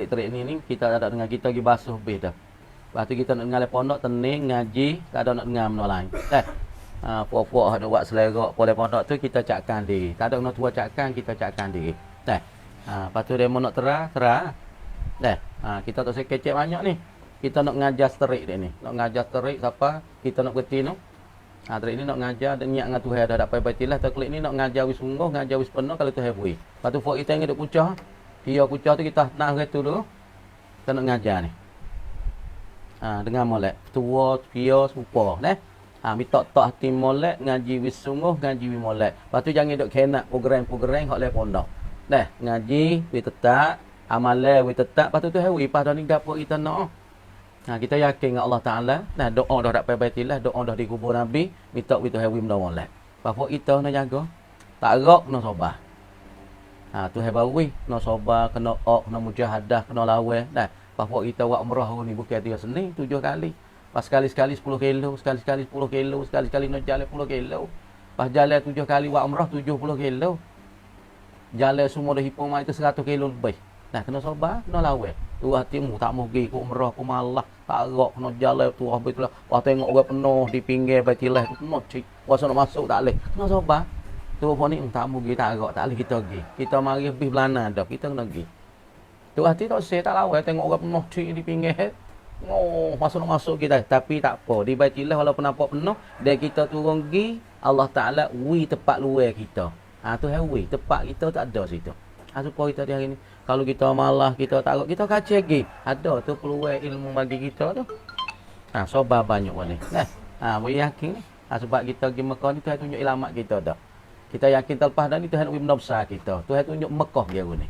terik ni kita ada dengan kita pergi basuh habis dah. Lepas tu kita nak dengar pondok tening ngaji, tak ada nak dengar benda lain. Puak-puak ada buat selerak boleh pondok tu kita cakkan diri. Tak ada nak tua cakkan, kita cakkan diri. Lepas tu demo nak terah. Kita tak usah kecek banyak ni. Kita nak ngajar terik dia ni. Nak ngajar terik siapa? Kita nak berhenti tu. Terik ni nak ngajar dan niat dengan Tuhan dah dapat baitilah. Terik ni nak ngajar wis sungguh, ngajar wis penuh kalau Tuhan beri. Lepas tu puak kita ingat duk kucah. Dia kucah tu kita nak tu dulu. Kita nak ngajar ni. Dengan molek. Tua, pia, serupa. Minta tak hati molek, ngaji wis sungguh, ngaji wis molek. Lepas tu jangan duk kenak program-program hak le pondok. Ngaji wis tetap, amalan wis tetap. Lepas tu Tuhan beri pada ni gapo kita nak. Kita yakin dengan Allah Ta'ala. Doa dah dapat baitilah, doa dah dikubur Nabi, minta wis Tuhan beri benda molek. Bapak kita nak jaga. Tak gerak kena sabar. Tuhan beri kena sabar, kena kena mujahadah, kena lawan. Bapak kita buat umrah ni bukan 3 Senin, 7 kali. Pas sekali-sekali 10 kilo, sekali-sekali 10 kilo, sekali-sekali nak jalan 10 kilo. Pas jalan 7 kali buat umrah 70 kilo. Jalan semua dah hitung itu 100 kilo lebih. Kena sabar, kena lawan. Tu hatimu tak mau pergi ke umrah, ke malah. Tak gerak, kena jalan tu habis tu lah. Pas tengok orang penuh di pinggir baitilah tu penuh cik. Puasa nak masuk tak boleh. Kena sabar. Tu apa ni tak mau pergi, tak gerak, tak boleh kita pergi. Kita mari lebih belana dah, kita kena pergi. Tu hati tak usah tak lawan, tengok orang penuh cik di pinggir. Masuk kita. Tapi tak apa. Di baitilah walaupun nampak penuh, dan kita turun pergi, Allah Ta'ala wi tempat luar kita. Tu wi tempat kita tak ada situ. Supaya kita di hari ni, kalau kita malah, kita takut, kita kacau lagi. Ada tu peluang ilmu bagi kita tu. Sabar banyak ni. Boleh yakin ni. Sebab kita pergi Mekah ni, Tuhan tunjuk ilamat kita dah. Kita yakin terlepas dah ni, Tuhan nak benda besar kita. Tuhan tunjuk Mekah dia ni.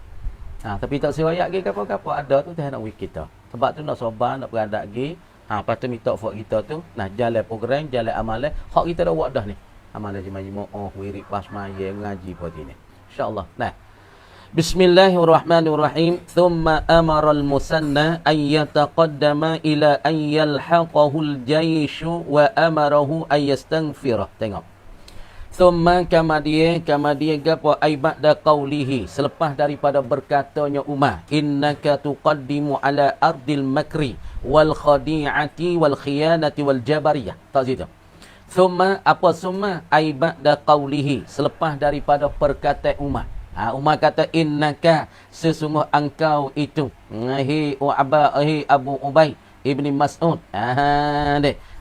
Tapi tak sewayak lagi apa-apa ada tu Tuhan nak wik kita. Sebab tu nak sabar, nak beradak lagi. Lepas tu minta buat kita tu, jalan program, jalan amalan. Hak kita dah buat dah ni. Amalan jemaah wirid pas maya ngaji buat ini. InsyaAllah. Bismillahirrahmanirrahim. Thumma amara al-musanna an yataqaddama ila an yalhaqahu al-jayshu wa amarahu an yastaghfirah. Tengok. Thumma kamadia gapo ai ba'da qawlihi, selepas daripada berkatanya Umar, innaka tuqaddimu ala ardil makri wal khadi'ati wal khiyanati wal jabariyah. Tak situ. Thumma ai ba'da qawlihi, selepas daripada perkataan Umar. Umar kata innaka, sesungguh engkau itu, Abu Ubay Ibni Mas'ud.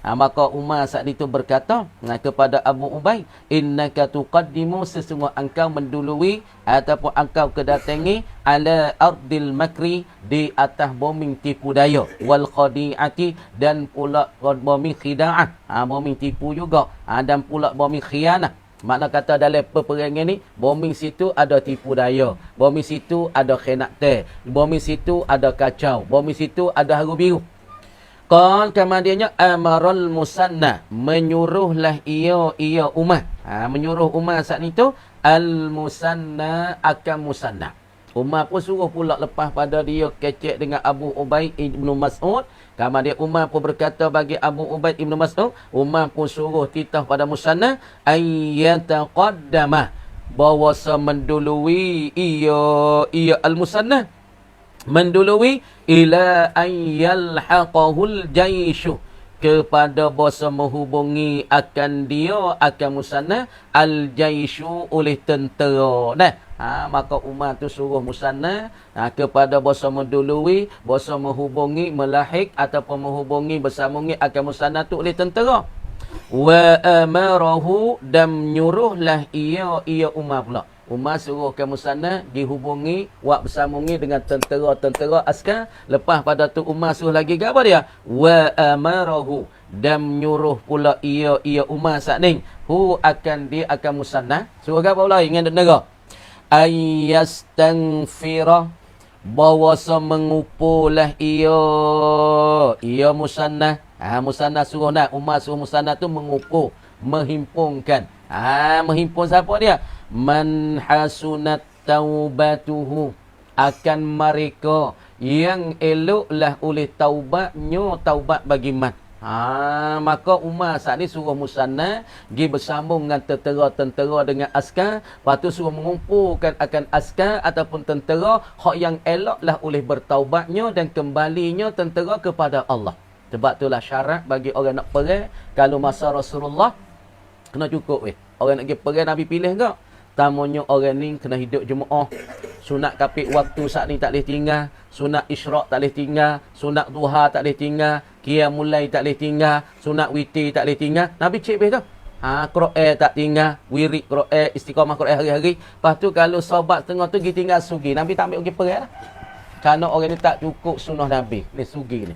Maka Umar saat itu berkata kepada Abu Ubay, innaka tuqaddimu, sesungguh engkau mendului ataupun engkau kedatangi ala ardil makri, di atas bumi tipu daya, wal khadi'ati, dan pula bumi khida'ah, bumi tipu juga, dan pula bumi khianah. Makna kata dalam peperangan ni, bumi situ ada tipu daya, bumi situ ada khianat, bumi situ ada kacau, bumi situ ada haru biru. Kemudiannya amaral musanna, menyuruhlah ia Umar. Menyuruh Umar saat itu al-musanna akan musanna. Umar pun suruh pula lepas pada dia kecek dengan Abu Ubay Ibnu Mas'ud. Kemudian Umar pun berkata bagi Abu Ubay Ibnu Mas'ud, Umar pun suruh titah pada musanna ayyataqaddama, bahawa mendului ia al-musanna, mendului ila ayyalhaqahul jayshu, kepada bahasa menghubungi akan dia akan musanna al-jayshu, oleh tentera. Maka Umar tu suruh musanna kepada bahasa mendului, bahasa menghubungi, melahik ataupun menghubungi bersamungi akan musanna tu oleh tentera. Wa amarahu, dan menyuruhlah ia Umar pula. Umar suruh ke musanna dihubungi, buat bersamungi dengan tentera askar. Lepas pada tu Umar suruh lagi ke apa dia? Wa amarahu, dan menyuruh pula ia Umar saat ni, akan dia akan musanna. Suruh ke apa pula dengan tentera? Ayyastaghfira, bahawa mengupulah ia musanna. Musanna suruh Umar suruh musanna tu mengupuh, menghimpunkan. Menghimpun siapa dia? Man hasunat taubatuhu, akan mereka yang eloklah oleh taubatnya, taubat bagi man. Maka Umar saat ni suruh Musanna pergi bersambung dengan tentera-tentera dengan askar, lepas tu suruh mengumpulkan akan askar ataupun tentera hak yang eloklah oleh bertaubatnya dan kembalinya tentera kepada Allah. Sebab itulah syarat bagi orang nak perang kalau masa Rasulullah kena cukup Orang nak pergi perang Nabi pilih enggak? Tamunya orang ni kena hidup jemaah. Sunat kapit waktu saat ni tak boleh tinggal. Sunat isyraq tak boleh tinggal. Sunat duha tak boleh tinggal. Qiyamul lail tak boleh tinggal. Sunat witir tak boleh tinggal. Nabi cek beh tu. Quran tak tinggal. Wirid Quran, istiqamah Quran hari-hari. Lepas tu kalau sahabat tengah tu pergi tinggal sugi. Nabi tak ambil pergi perang lah. Kerana orang ni tak cukup sunnah Nabi. Ni sugi ni.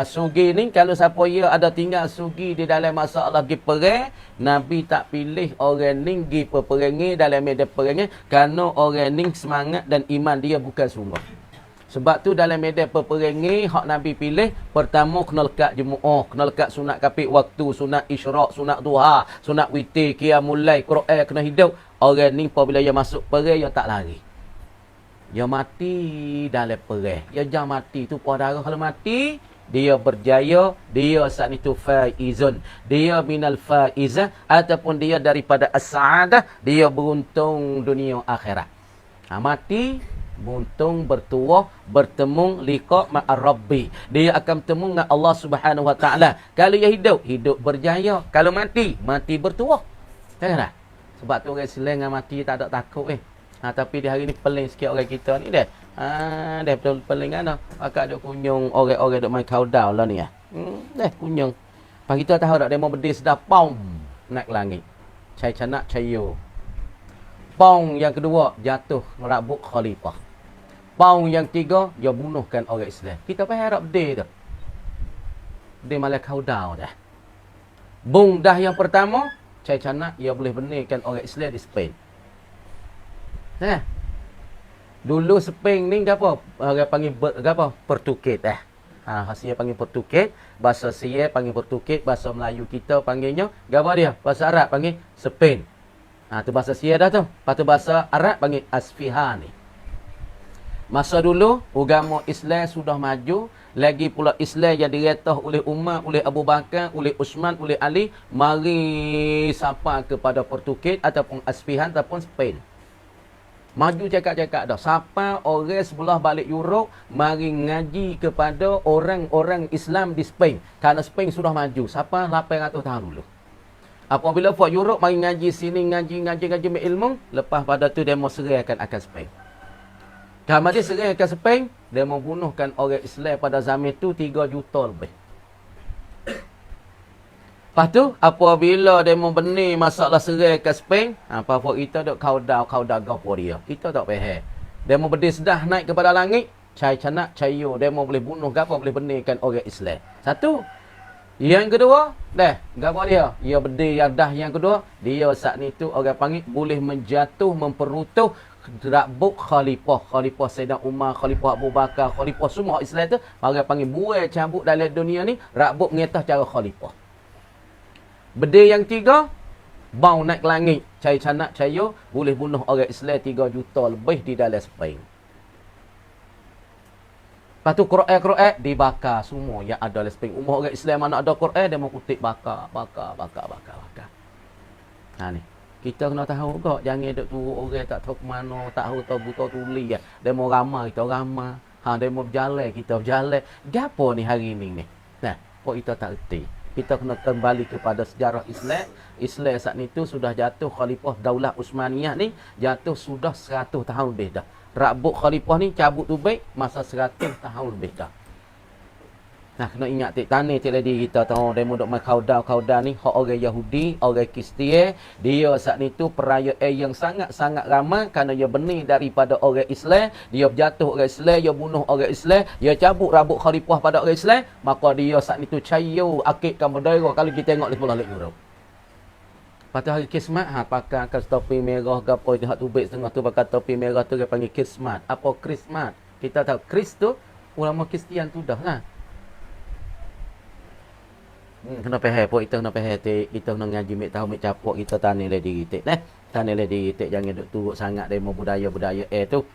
Sugi ni kalau siapa ia ada tinggal sugi di dalam masalah pergi perang, Nabi tak pilih orang ni pergi peperangi dalam medan perangi kerana orang ni semangat dan iman dia bukan sungguh. Sebab tu dalam medan peperangi hak Nabi pilih pertama kena lekat jemaah, kena lekat sunat kapit waktu, sunat isyraq, sunat duha, sunat witir, qiyamul lail, Quran kena hidup. Orang ni apabila dia masuk perang dia tak lari. Dia mati dalam perang. Dia jangan mati tu darah kalau mati dia berjaya, dia saat itu faizun, dia minal faizah ataupun dia daripada as-sa'adah, dia beruntung dunia akhirat. Mati beruntung, bertuah, bertemu liqa' ma'ar rabbi. Dia akan bertemu dengan Allah Subhanahu wa taala. Kalau dia hidup, hidup berjaya. Kalau mati, mati bertuah. Janganlah. Sebab tu orang Islam dengan mati tak ada takut tapi di hari ni peling sikit orang kita ni dah. Dah betul peling kan. Akak duk kunyung orang-orang duk main countdown lah ni dah kunyung. Pak kita tahu tak demo berdis dah pom naik langit. Cai canak cayo. Pom yang kedua jatuh merabuk khalifah. Pom yang tiga dia bunuhkan orang Islam. Kita payah harap berdis tu. Dia malah countdown dah. Bung dah yang pertama, cai canak dia boleh benarkan orang Islam di Spain. Dulu Spain ni apa? Orang panggil apa? Portugis Hasil panggil Portugis, bahasa Sia panggil Portugis, bahasa Melayu kita panggilnya apa dia? Bahasa Arab panggil Spain. Tu bahasa Sia dah tu. Lepas tu bahasa Arab panggil Asfihani. Masa dulu agama Islam sudah maju, lagi pula Islam yang diretah oleh Umar, oleh Abu Bakar, oleh Uthman, oleh Ali, mari sampai kepada Portugis ataupun Asfihan ataupun Spain. Maju cakap-cakap dah. Siapa orang sebelah balik Europe mari ngaji kepada orang-orang Islam di Spain. Kerana Spain sudah maju. Siapa 800 tahun dulu. Apabila Fort Europe mari ngaji sini, ngaji ilmu, lepas pada tu dia mau serahkan akan Spain. Kalau dia serahkan Spain, dia mau bunuhkan orang Islam pada zaman tu 3 juta lebih. Lepas tu, apabila dia membenih masalah serai ke Spain, apa kita duk kau dah gapo dia. Kita tak faham. Dia mau berdis dah naik kepada langit, cai canak, cayo. Dia mau boleh bunuh gapo, boleh benihkan orang Islam. Satu. Yang kedua, gapo dia? Dia berdih yang dah yang kedua, dia saat ni tu orang panggil boleh menjatuh, memperutuh rabuk khalifah. Khalifah Sayyidina Umar, khalifah Abu Bakar, khalifah semua Islam tu, orang panggil buai cabut dalam dunia ni, rabuk ngetah cara khalifah. Benda yang tiga, bau naik langit, cai canak cayo, boleh bunuh orang Islam 3 juta lebih di dalam Spain. Lepas tu Quran dibakar semua yang ada dalam Spain. Umur orang Islam mana ada Quran, dia mau kutip bakar. Ni. Kita kena tahu kok, jangan duk turun orang tak tahu ke mana, tak tahu buta tulis. Dia mau ramah, kita ramah. Dia mau berjalan, kita berjalan. Gapo ni hari ni? Kok kita tak erti. Kita kena kembali kepada sejarah Islam. Islam saat ni tu sudah jatuh khalifah Daulah Uthmaniyah ni jatuh sudah 100 tahun lebih dah. Rabuk khalifah ni cabut tu baik masa 100 tahun lebih dah. Kena ingat tani lagi kita tahu demo dok mai kauda ni hak orang Yahudi, orang Kristian, dia saat ni tu perayaan yang sangat-sangat ramai kerana dia benih daripada orang Islam, dia berjatuh orang Islam, dia bunuh orang Islam, dia cabut rabuk khalifah pada orang Islam, maka dia saat ni tu cayo akidkan bendera kalau kita tengok di sebelah Europe. Pada hari Kismat, pakai topi merah ke apa, hak tu baik setengah tu pakai topi merah tu dia panggil Kismat. Apa Krismat? Kita tahu Kris tu ulama Kristian tu dah lah. Kena faham pun kita kena faham kita kena ngaji mek tahu mek capok kita tani le diri tek tani le diri tek jangan duk turut sangat demo budaya tu.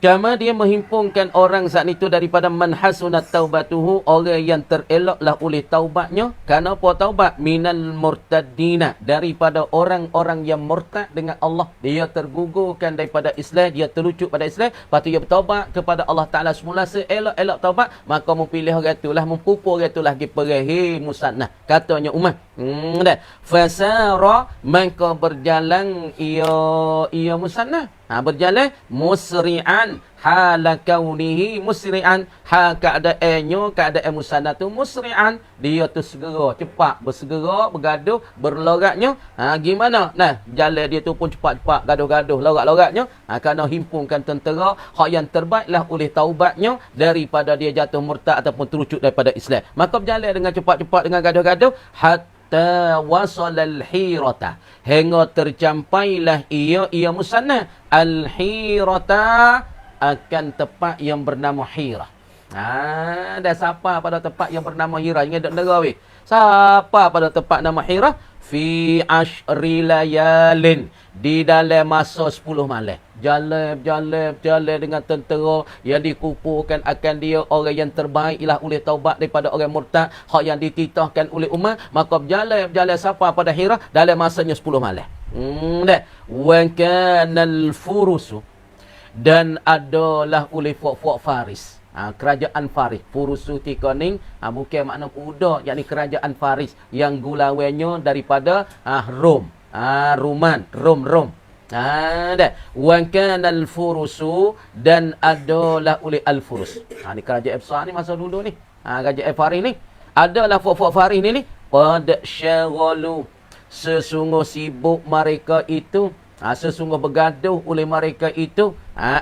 Kama dia menghimpunkan orang saat itu daripada man hasunat taubatuhu, orang yang tereloklah oleh taubatnya. Kenapa taubat? Minal murtaddina, daripada orang-orang yang murtad dengan Allah. Dia tergugurkan daripada Islam, dia terlucut pada Islam, lepas tu dia bertaubat kepada Allah Ta'ala semula seelok-elok taubat, maka mempilih orang itulah, mempupu orang itulah pergi pergi musannah. Katanya Umar. Fasara, maka berjalan ia musannah. Berjalan musri'an hala kaunihi musri'an, keadaan musannah tu musri'an, dia tu segera cepat bersegera bergaduh berlogatnya. Gimana nah jalan dia tu pun cepat-cepat gaduh-gaduh logat-logatnya, kerana himpunkan tentera hak yang terbaiklah oleh taubatnya daripada dia jatuh murtad ataupun terucut daripada Islam. Maka berjalan dengan cepat-cepat dengan gaduh-gaduh wasalal hirata, hingga tercampailah ia musannah al-hirata, akan tempat yang bernama Hira. Dah siapa pada tempat yang bernama Hira? Ingat dok negara weh. Siapa pada tempat nama Hira? Fi ashri layalin, di dalam masa 10 malam. Jalan dengan tentera yang dikumpulkan akan dia orang yang terbaik ialah oleh taubat daripada orang murtad, hak yang dititahkan oleh umat. Maka berjalan siapa pada Hira dalam masanya 10 malam. Wa kanal furusu, dan adalah oleh fok-fok Faris. Kerajaan Faris. Furusu tikoning bukan makna kuda, yakni kerajaan Faris yang gulawenya daripada Rom. Rom. Wa kanal furusu, dan adalah oleh al-furus. Ni kerajaan besar ni masa dulu ni. Kerajaan Faris ni. Adalah fok-fok Faris ni. Qad syaghalu, sesungguh sibuk mereka itu, sesungguh bergaduh oleh mereka itu,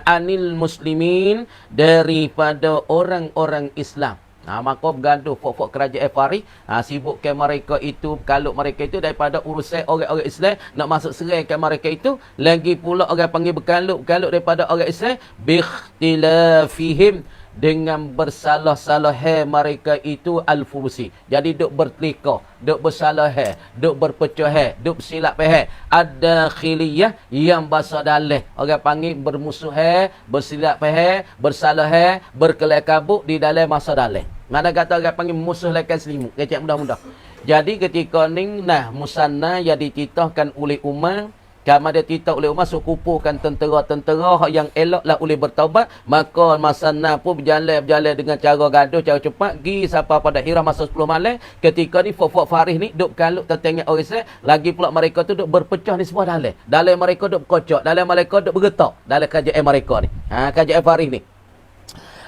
anil muslimin, daripada orang-orang Islam. Maka bergaduh fok-fok kerajaan Faris, sibukkan mereka itu, kalau mereka itu daripada urusan orang-orang Islam, nak masuk serangkan mereka itu. Lagi pula orang panggil berkalut daripada orang Islam, bikhtilafihim, dengan bersalah-salah mereka itu al-furusi. Jadi duk bertelika, duk bersalah, duk berpecah, duk silap ada khiliyah yang bahasa dalih. Orang panggil bermusuh, bersilap bersalah, berkelak kabut di dalam masa dalih. Mana kata orang panggil musuh lekan selimut, kecek mudah-mudah. Jadi ketika ni musannah yang dititahkan oleh Umar, kama dia titah oleh Umar, kumpulkan tentera-tentera yang eloklah oleh bertaubat. Maka musannah pun berjalan dengan cara gaduh, cara cepat, pergi sampai pada Hira masa 10 malam. Ketika ni fok-fok Faris ni duk kalut tentang orang Islam, lagi pula mereka tu duk berpecah ni semua dalam mereka duk berkocok, dalam mereka duk bergetak dalam kerajaan mereka ni, kerajaan Faris ni.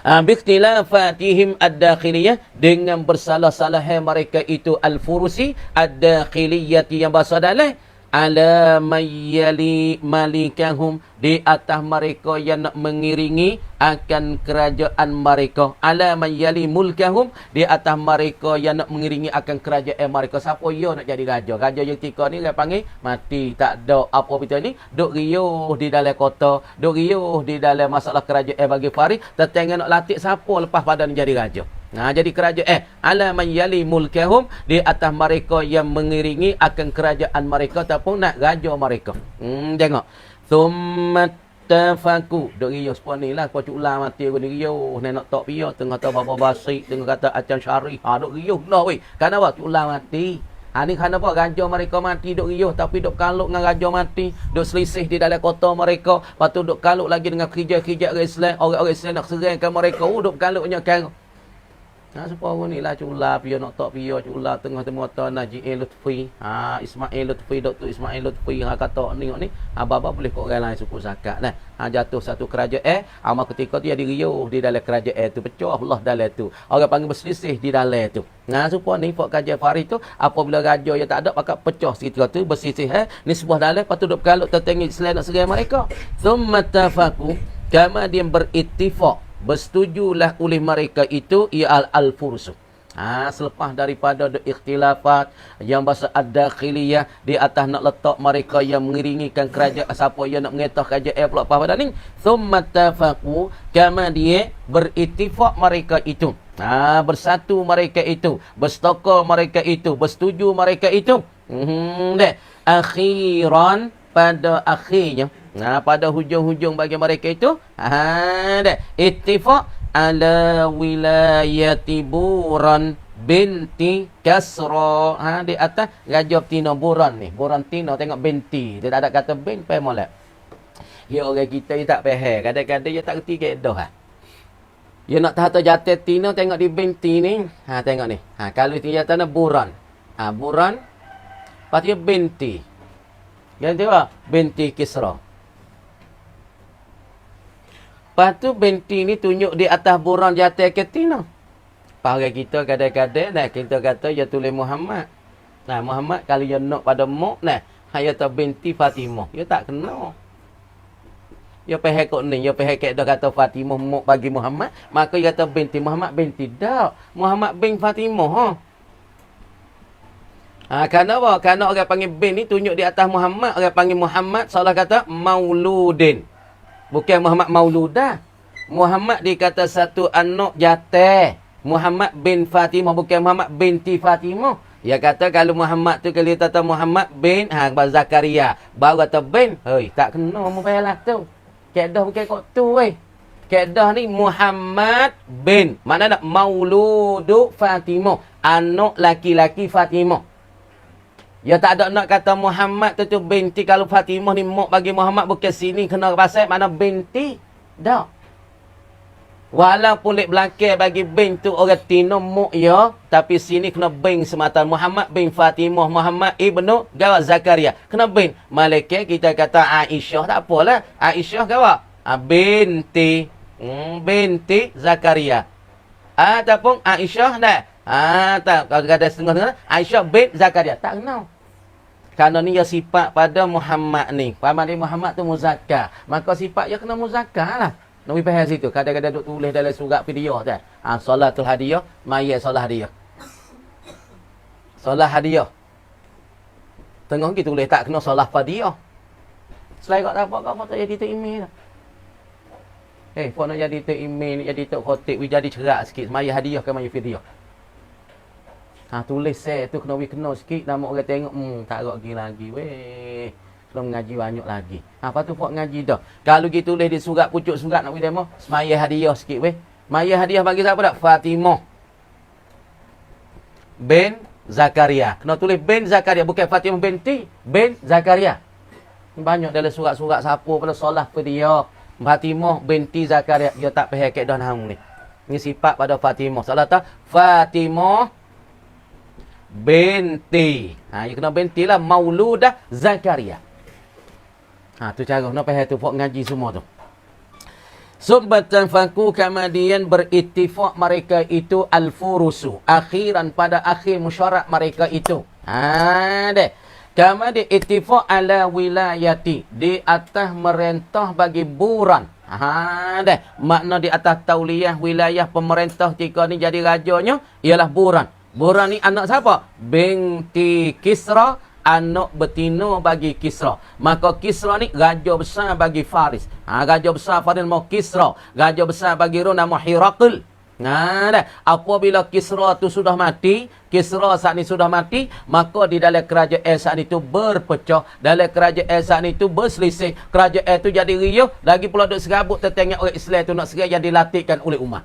Bikhtilafatihim ad-dakhiliyah, dengan bersalah-salah mereka itu al-furusi ad-dakhiliyah yang bahasa dalam, ala mayyali malikahum, di atas mereka yang nak mengiringi akan kerajaan mereka. Ala mayyali mulkahum, di atas mereka yang nak mengiringi akan kerajaan mereka. Siapa dia nak jadi raja? Raja yang ketika ni dia panggil mati, tak ada apa betul ni, duk riuh di dalam kota, duk riuh di dalam masalah kerajaan bagi Faris. Tetangga nak latih siapa lepas pada ni jadi raja. Jadi kerajaan ala man yali mulkahum, di atas mereka yang mengiringi akan kerajaan mereka ataupun nak raja mereka. Tengok. Thumma tafaku, dok riyo sepon ni lah, kau culah mati aku ni riyo, nak tok piyo tengah kata bapa basik, tengah kata acan syarih. Dok riyo lah weh. Kenapa culah mati? Ni kenapa raja mereka mati dok riyo, tapi dok kaluk dengan raja mati, dok selisih di dalam kota mereka, lepas tu dok kaluk lagi dengan kerja-kerja Islam, orang-orang Islam nak serangkan mereka, dok kaluknya kan. Supaya ni lah culah piyo nak tok piyo culah tengah mata Najib Lutfi, Ismail Lutfi, Dr. Ismail Lutfi kata ni bapa boleh kok orang lain suku zakat lah. Jatuh satu kerajaan, amal ketika tu jadi riuh di dalam kerajaan tu, pecah Allah dalam tu, orang panggil berselisih di dalam tu. Supaya ni fok kerajaan Faris tu, apabila raja yang tak ada pakat pecah seketika tu, berselisih ni sebuah dalam, patut duk kalau tertengik Islam nak serang mereka. Thumma tafaku, kama dia berittifaq, bersetujulah oleh mereka itu, ia al-fursu. Selepas daripada ikhtilafat yang bahasa ad-dakhiliyah, di atas nak letak mereka yang mengiringikan kerajaan, siapa yang nak mengetah kerajaan pula apa pada ni. Thumma tafaqu, kama dia berittifaq mereka itu, bersatu mereka itu, bersetokar mereka itu, bersetuju mereka itu. Akhiran, pada akhirnya, pada hujung-hujung bagi mereka itu, ittifaq ala wilayati Buran binti Kasra. Di atas raja betina Buran ni. Buran tina tengok binti. Dia tak ada kata bin, faham molek. Ya orang kita dia tak faham. Kadang-kadang dia tak reti kaedah. Dia nak tahta jatuh tina tengok di binti ni. Tengok ni. Kalau dia jatuh Buran. Buran. Lepas tu binti. Yang tu apa? Binti Kisra. Lepas tu binti ni tunjuk di atas Buran jatuh ke tina. Pakai kita kadang-kadang kita kata dia tulis Muhammad. Muhammad kalau dia nak pada mak dia tu binti Fatimah. Dia tak kena. Dia pahal kok ni, dia pahal kat dah kata Fatimah mak bagi Muhammad, maka dia kata binti Muhammad binti dak. Muhammad bin Fatimah. Kerana apa? Kerana orang panggil bin ni tunjuk di atas Muhammad, orang panggil Muhammad salah kata mauludin. Bukan Muhammad mauludah. Muhammad dikata satu anak jatah. Muhammad bin Fatimah, bukan Muhammad binti Fatimah. Dia kata kalau Muhammad tu kalau dia kata Muhammad bin Zakaria, baru kata bin. Hei, tak kena mu payahlah tu. Kaedah bukan kok tu Kaedah ni Muhammad bin. Mana nak mauludu Fatimah, anak laki-laki Fatimah. Dia tak ada nak kata Muhammad tu binti. Kalau Fatimah ni mak bagi Muhammad, bukan sini kena pasal mana binti. Tak. Walaupun lek belakang bagi bin tu orang tina mak ya, tapi sini kena bin semata. Muhammad bin Fatimah, Muhammad ibnu gawat Zakaria. Kena bin. Malaikat kita kata Aisyah, tak apalah. Aisyah gawat binti binti Zakaria. Ataupun Aisyah dah. Tak kalau ada setengah-setengah Aisyah bin Zakaria. Tak kenal. Kerana ni ya sifat pada Muhammad ni. Paman Muhammad tu muzakkar. Maka sifat dia kena muzakkar lah. Nabi faham situ. Kadang-kadang duk tulis dalam surat video tu. Solatul hadiah, mayat solat hadiah. Solat hadiah. Tengah kita tulis tak kena solat hadiah. Selain kat apa tak jadi tu email lah. Kau nak jadi tu email, jadi tu khotib, jadi cerak sikit. Mayat hadiah ke mayat video. Tulis tu kena sikit. Nama orang tengok, tak agak lagi weh. Belum ngaji banyak lagi. Apa tu buat ngaji dah. Kalau kita tulis di surat, pucuk surat nak pergi demo, semaya hadiah sikit weh. Maya hadiah bagi siapa tak? Fatimah bin Zakaria. Kena tulis bin Zakaria, bukan Fatimah binti bin Zakaria. Banyak dalam surat-surat siapa pada solah pada dia. Fatimah binti Zakaria. Dia tak payah kat dah nahung ni. Ni sifat pada Fatimah. Salah tak? Fatimah binti. Dia kena binti lah. Mauludah Zakaria. Tu cara nak faham tu buat ngaji semua tu. Subbatan faku kemudian berittifaq mereka itu al-furusu. Akhiran pada akhir musyarak mereka itu. Deh. Kemudian ittifaq ala wilayati. Di atas merentah bagi Buran. Deh. Makna di atas tauliyah wilayah pemerintah ketika ni jadi rajanya ialah Buran. Buran ni anak siapa? Binti Kisra. Anak betina bagi Kisra. Maka Kisra ni raja besar bagi Faris. Raja besar Faris nama Kisra. Raja besar bagi Rum nama Hirakl. Apabila Kisra tu sudah mati, Kisra saat ni sudah mati, maka di dalam kerajaan saat itu berpecah. Dalam kerajaan saat itu berselisih. Kerajaan itu jadi riuh. Lagi pula duk serabut tentang orang Islam tu nak serai yang dilantikkan oleh umat.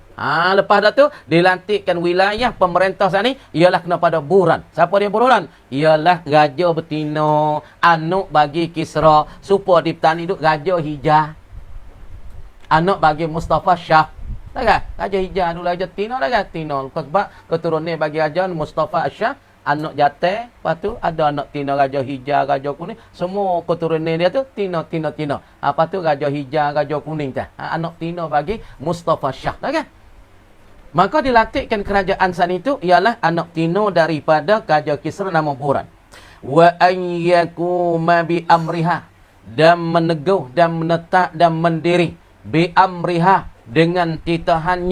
Lepas dah tu, dilantikkan wilayah pemerintah saat ni, ialah kena pada Buran. Siapa dia Buran? Ialah raja betina, anak bagi Kisra. Supaya dipetani duk raja hijau. Anak bagi Mustafa Shah. Tak kan? Raja hijau dulu raja Tino dah kan? Tino. Sebab keturunan bagi raja Mustafa Shah, anak jatah, lepas tu ada anak Tino, raja hijau, raja kuning. Semua keturunan dia tu Tino. Apa tu raja hijau, raja kuning tu. Anak Tino bagi Mustafa Shah. Tak kan? Maka dilantikkan kerajaan saat itu ialah anak Tino daripada Raja Kisra nama Buran. Wa an yakuma bi amriha, dan meneguh dan menetap dan mendiri bi amriha dengan titahan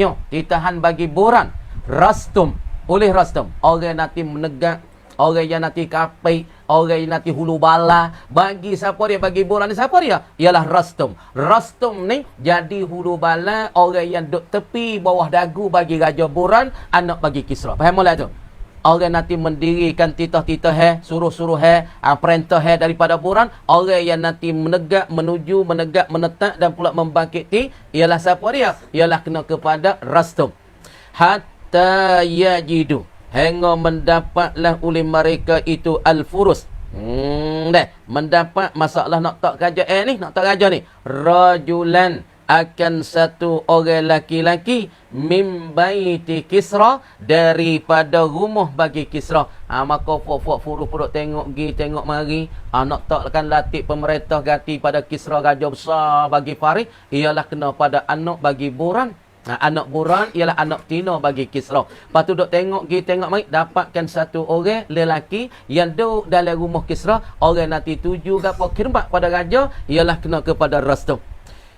bagi Buran. Rastum, oleh Rastum, orang nanti menegak, orang yang nanti kapai, orang yang nanti hulu bala. Bagi siapa dia? Bagi Buran ni siapa dia? Ialah Rastum. Rastum ni jadi hulu bala, orang yang duduk tepi bawah dagu bagi Raja Buran, anak bagi Kisra. Faham tak tu? orang nanti mendirikan titah-titah suruh-suruh perintah daripada buran, orang yang nanti menegak menetap dan pula membangkiti ialah siapa dia? Ialah kena kepada Rastum. Hatta yajidu, hingga mendapatlah oleh mereka itu al-furus. Mendapat masalah nak tak kerja ni, rajulan, akan satu orang laki-laki mimbaiti Kisra, daripada rumah bagi Kisra. Maka furuk tengok mari, nak takkan latih pemerintah ganti pada Kisra raja besar bagi Faris, ialah kena pada anak bagi Buran. Anak Buran ialah anak tino bagi Kisra. Lepas tu duk tengok mari, dapatkan satu orang lelaki yang duduk dalam rumah Kisra, orang nanti tuju gapo khidmat pada raja, ialah kena kepada Rastum.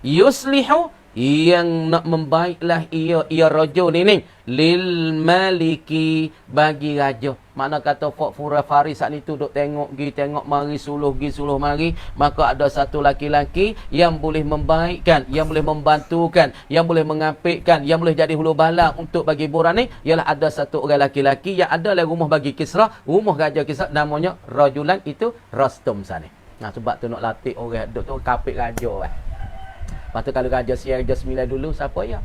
Yuslihu, yang nak membaiklah ia raja ni lil maliki, bagi raja. Mana kata Fura Faris saat ni tu duk tengok mari, suluh mari, maka ada satu laki-laki yang boleh membaikkan, yang boleh membantukan, yang boleh mengapitkan, yang boleh jadi hulu bala untuk bagi Buran ni, ialah ada satu orang laki-laki yang ada dalam rumah bagi Kisra, rumah raja Kisra, namanya rajulan itu Rastum sana. Sebab tu nak latih orang duk tu kapit raja. Lepas tu kalau raja siar raja 9 dulu, siapa ya?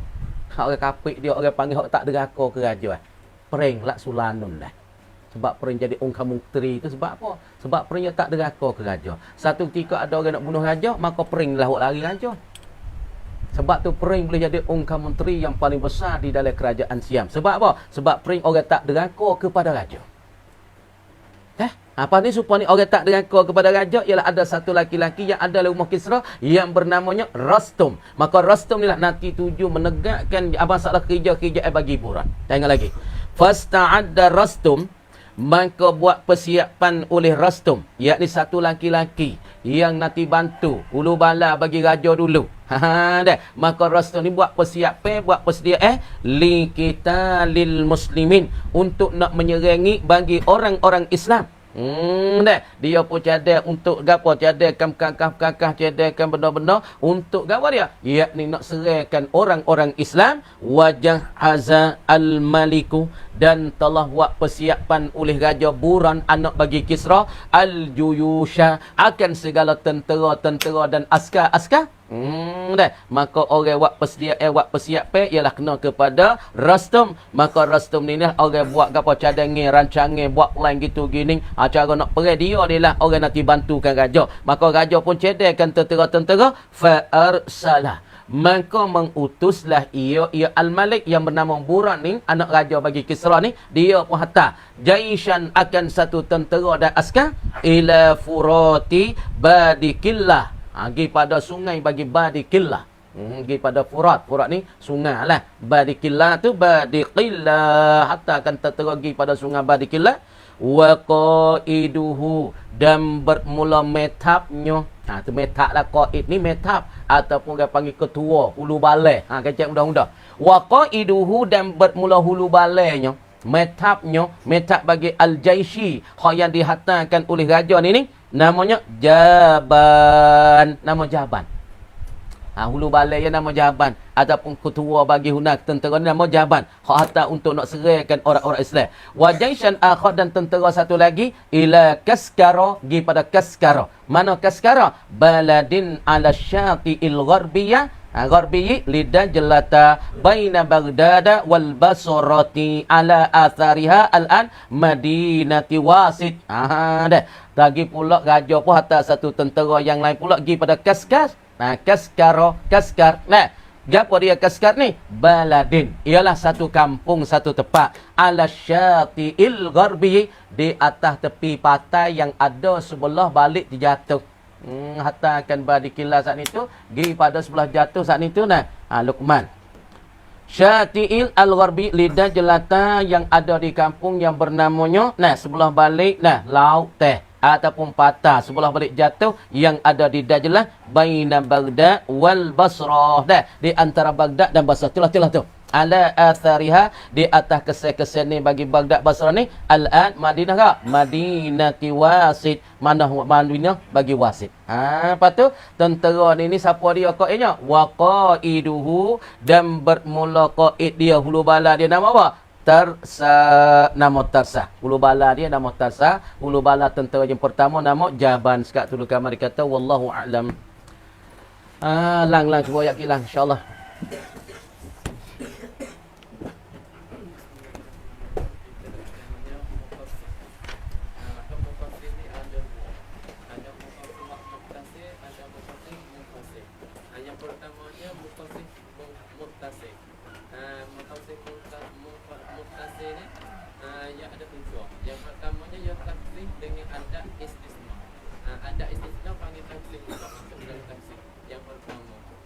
Orang kapit dia, orang panggil orang tak deraka ke raja. Pering lak sulanun lah. Sebab pering jadi ungkam menteri tu sebab apa? Sebab pering tak deraka ke raja. Satu ketika ada orang nak bunuh raja, maka pering lah lari raja. Sebab tu pering boleh jadi ungkam menteri yang paling besar di dalam kerajaan Siam. Sebab apa? Sebab pering orang tak deraka kepada raja. Apa ni supaya ni orang tak deraka kepada raja, ialah ada satu laki-laki yang ada dalam rumah Kisra yang bernamanya Rastum. Maka Rastum ni lah nanti tuju menegakkan masalah kerja-kerja bagi Buran. Tengok lagi. Fasta'adda Rastum, maka buat persiapan oleh Rastum, yakni satu laki-laki yang nanti bantu hulu bala bagi raja dulu. Maka Rastum ni buat persiapan, buat persediaan li kita lil muslimin, untuk nak menyerangi bagi orang-orang Islam. Dia pun cadang untuk gapo, cadangkan kakah, cadangkan benda-benda untuk gapo dia, yakni nak serahkan orang-orang Islam. Wajah haza al-maliku, dan telah buat persiapan oleh raja Buran anak bagi Kisra al-juyusha, akan segala tentera dan askar. Maka orang buat persiapan ialah kena kepada Rastum. Maka Rastum ni lah orang buat gapo, cadangan, rancangan, buat plan gitu gini. Cara nak perang dia lah orang nanti bantukan raja. Maka raja pun cadangkan tentera fa arsala, maka mengutuslah ia al-Malik yang bernama Buran ni, anak raja bagi Kisra ni, dia pun hantar jaishan, akan satu tentera dan askar, ila furati badikillah, pergi pada sungai bagi Badikillah. Pergi pada Furat ni sungai lah. Badikillah tu Badikillah, hatta akan terteragi pada sungai Badikillah. Wa qaiduhu, dan bermula metapnya. Tu metap lah, qaid ni metap ataupun dia panggil ketua hulu balai. Kecek mudah-mudah. Wa qaiduhu, dan bermula hulu balainya, metap bagi al-jaishi, yang dihantarkan oleh raja ni namanya Jaban. Nama Jaban. Hulu balai yang nama Jaban, ataupun ketua bagi hunak tentera ni nama Jaban. Hatta untuk nak serahkan orang-orang Islam. Wa jaishan akhar, dan tentera satu lagi ila Kaskara, pergi pada Kaskara. Mana Kaskara? Baladin ala syati'il gharbiyah, Gharbi lidah jelata baina Baghdad wal Basrati ala athariha al-an Madinati Wasit. Dah. Lagi pula raja pun hantar satu tentera yang lain pula pergi pada Kaskar. Kaskar. Gapo dia Kaskar ni? Baladin. Ialah satu kampung, satu tempat. Ala syati'il Gharbi, di atas tepi pantai yang ada sebelah balik dijatuh. Hatta akan Badikillah saat itu pergi pada sebelah jatuh saat itu Luqman. Syati'il al-Gharbi, lidah jelata yang ada di kampung yang bernamanya sebelah balik laut ataupun patah sebelah balik jatuh yang ada di Dajlah baina Baghdad wal Basrah, di antara Baghdad dan Basrah. Itulah tu. Ala athariha, di atas kesan-kesan ni bagi Baghdad Basrah ni al-an Madinah ke? Madinati Wasit, Madinah bagi Wasit. Lepas tu tentera ni siapa dia qaidnya? Wa qaiduhu, dan bermula qaid dia hulu bala dia nama apa? nama tarsah. Hulu bala dia nama tarsah. Hulu bala tentera yang pertama nama Jaban. Sekat tu kamar dia kata wallahu a'lam. Lang cuba ayat kilang insya-Allah.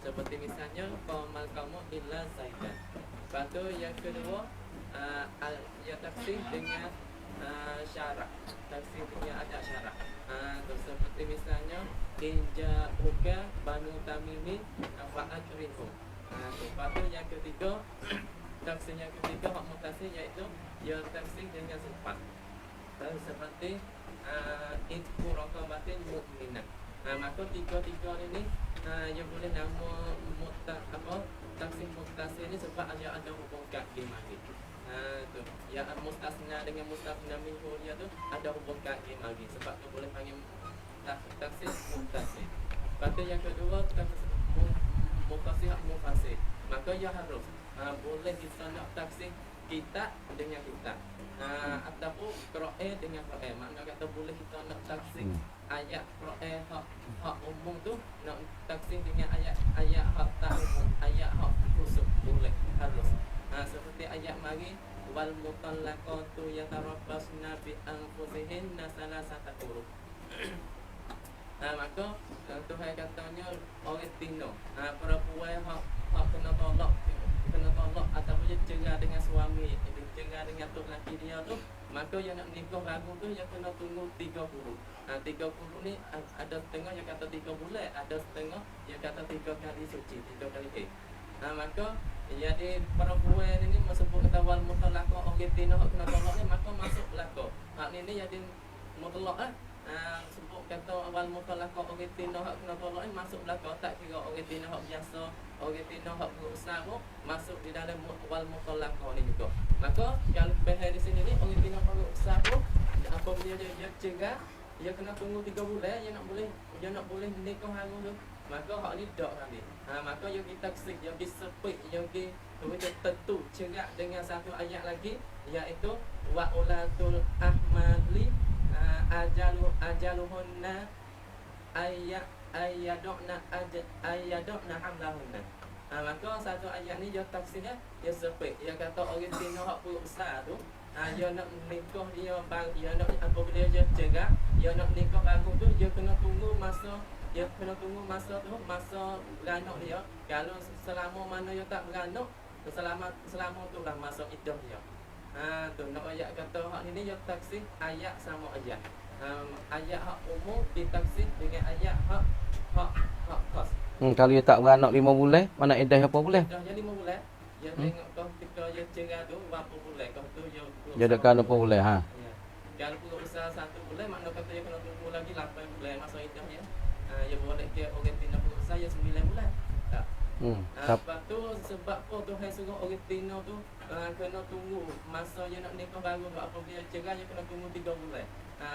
Seperti misalnya qamal kamu illa zaidan. Lepas tu yang kedua ya taksir dengan syarat. Taksir dengan ada syarat. Seperti misalnya inja'uka banu tamimin fa'akrihu. Lepas tu yang ketiga taksir yang ketiga hak mutasir iaitu ya taksir dengan sifat. Seperti itqu raqabatin mu'minah. Maka tiga-tiga ini yang boleh nama taksir mutasir ni sebab ada hubung kaki mari. Tu ya mustasna dengan mustasna minhu dia tu ada hubung kaki mari sebab tu boleh panggil taksir mutasir. Lepas tu yang kedua mutasir mufasir. Maka ya harus boleh kita nak taksir kita dengan kita. Ataupun Quran dengan Quran. Makna kata boleh kita nak taksir ayat Quran hak umum tu nak taksir dengan ayat hak tak umum, ayat hak khusus boleh harus. Seperti ayat mari wal mutallaqatu yatarabbasna bi anfusihinna salasata quru. Maka Tuhan katanya orang tino perempuan hak kena tolak ataupun dia cerai dengan suami, cerai dengan tok laki dia tu, maka yang nak nikah baru tu yang kena tunggu 30. 30 ni ada setengah yang kata 3 bulan, ada setengah yang kata 3 kali suci, 3 kali haid. Maka jadi perempuan ini sebut kata wal mutalaqah orang tino hak kena tolak ni maka masuk belaka. Hak ni jadi mutalaq sebut kata wal mutalaqah orang tino hak kena tolak ni masuk belaka, tak kira orang tino hak biasa, orang tino hak berusaha pun masuk di dalam wal mutalaqah ni juga. Maka kalau bahas di sini ni orang tino hak berusaha pun apabila dia cerai dia kena tunggu 3 bulan dia nak boleh nikah hari tu. Maka hak ni dak kali. Maka yang kita taksir, yang disepik, yang kita tentu cerak dengan satu ayat lagi iaitu wa ulatul ahmali ajaluhunna ayyadna hamlahunna. Maka satu ayat ni dia taksirnya dia sepik. Dia kata orang tino hak berusaha tu dia nak nikah dia nak apabila dia cerak, dia nak nikah baru tu dia kena tunggu masa tu masa beranak dia. Kalau selama mana dia tak beranak, selama tu lah masa iddah dia. Tu nak ayat kata hak ni dia taksir ayat sama ayat. Ayat hak umum ditaksir dengan ayat hak khas. Kalau dia tak beranak 5 bulan, mana iddah apa bulan? Iddah dia 5 bulan. Dia tengok kau ketika dia cerai tu berapa bulan kau tu dia dekat apa bulan ha. Ya. Kalau perlu usaha 1 bulan makna kata dia kena tunggu lagi 8 bulan masa iddah dia. Dia boleh ke orang Tino perlu usaha 9 bulan. Tak. Lepas tu sebab apa Tuhan suruh orang Tino tu kena tunggu masa dia nak nikah baru apa dia cerai dia kena tunggu 3 bulan.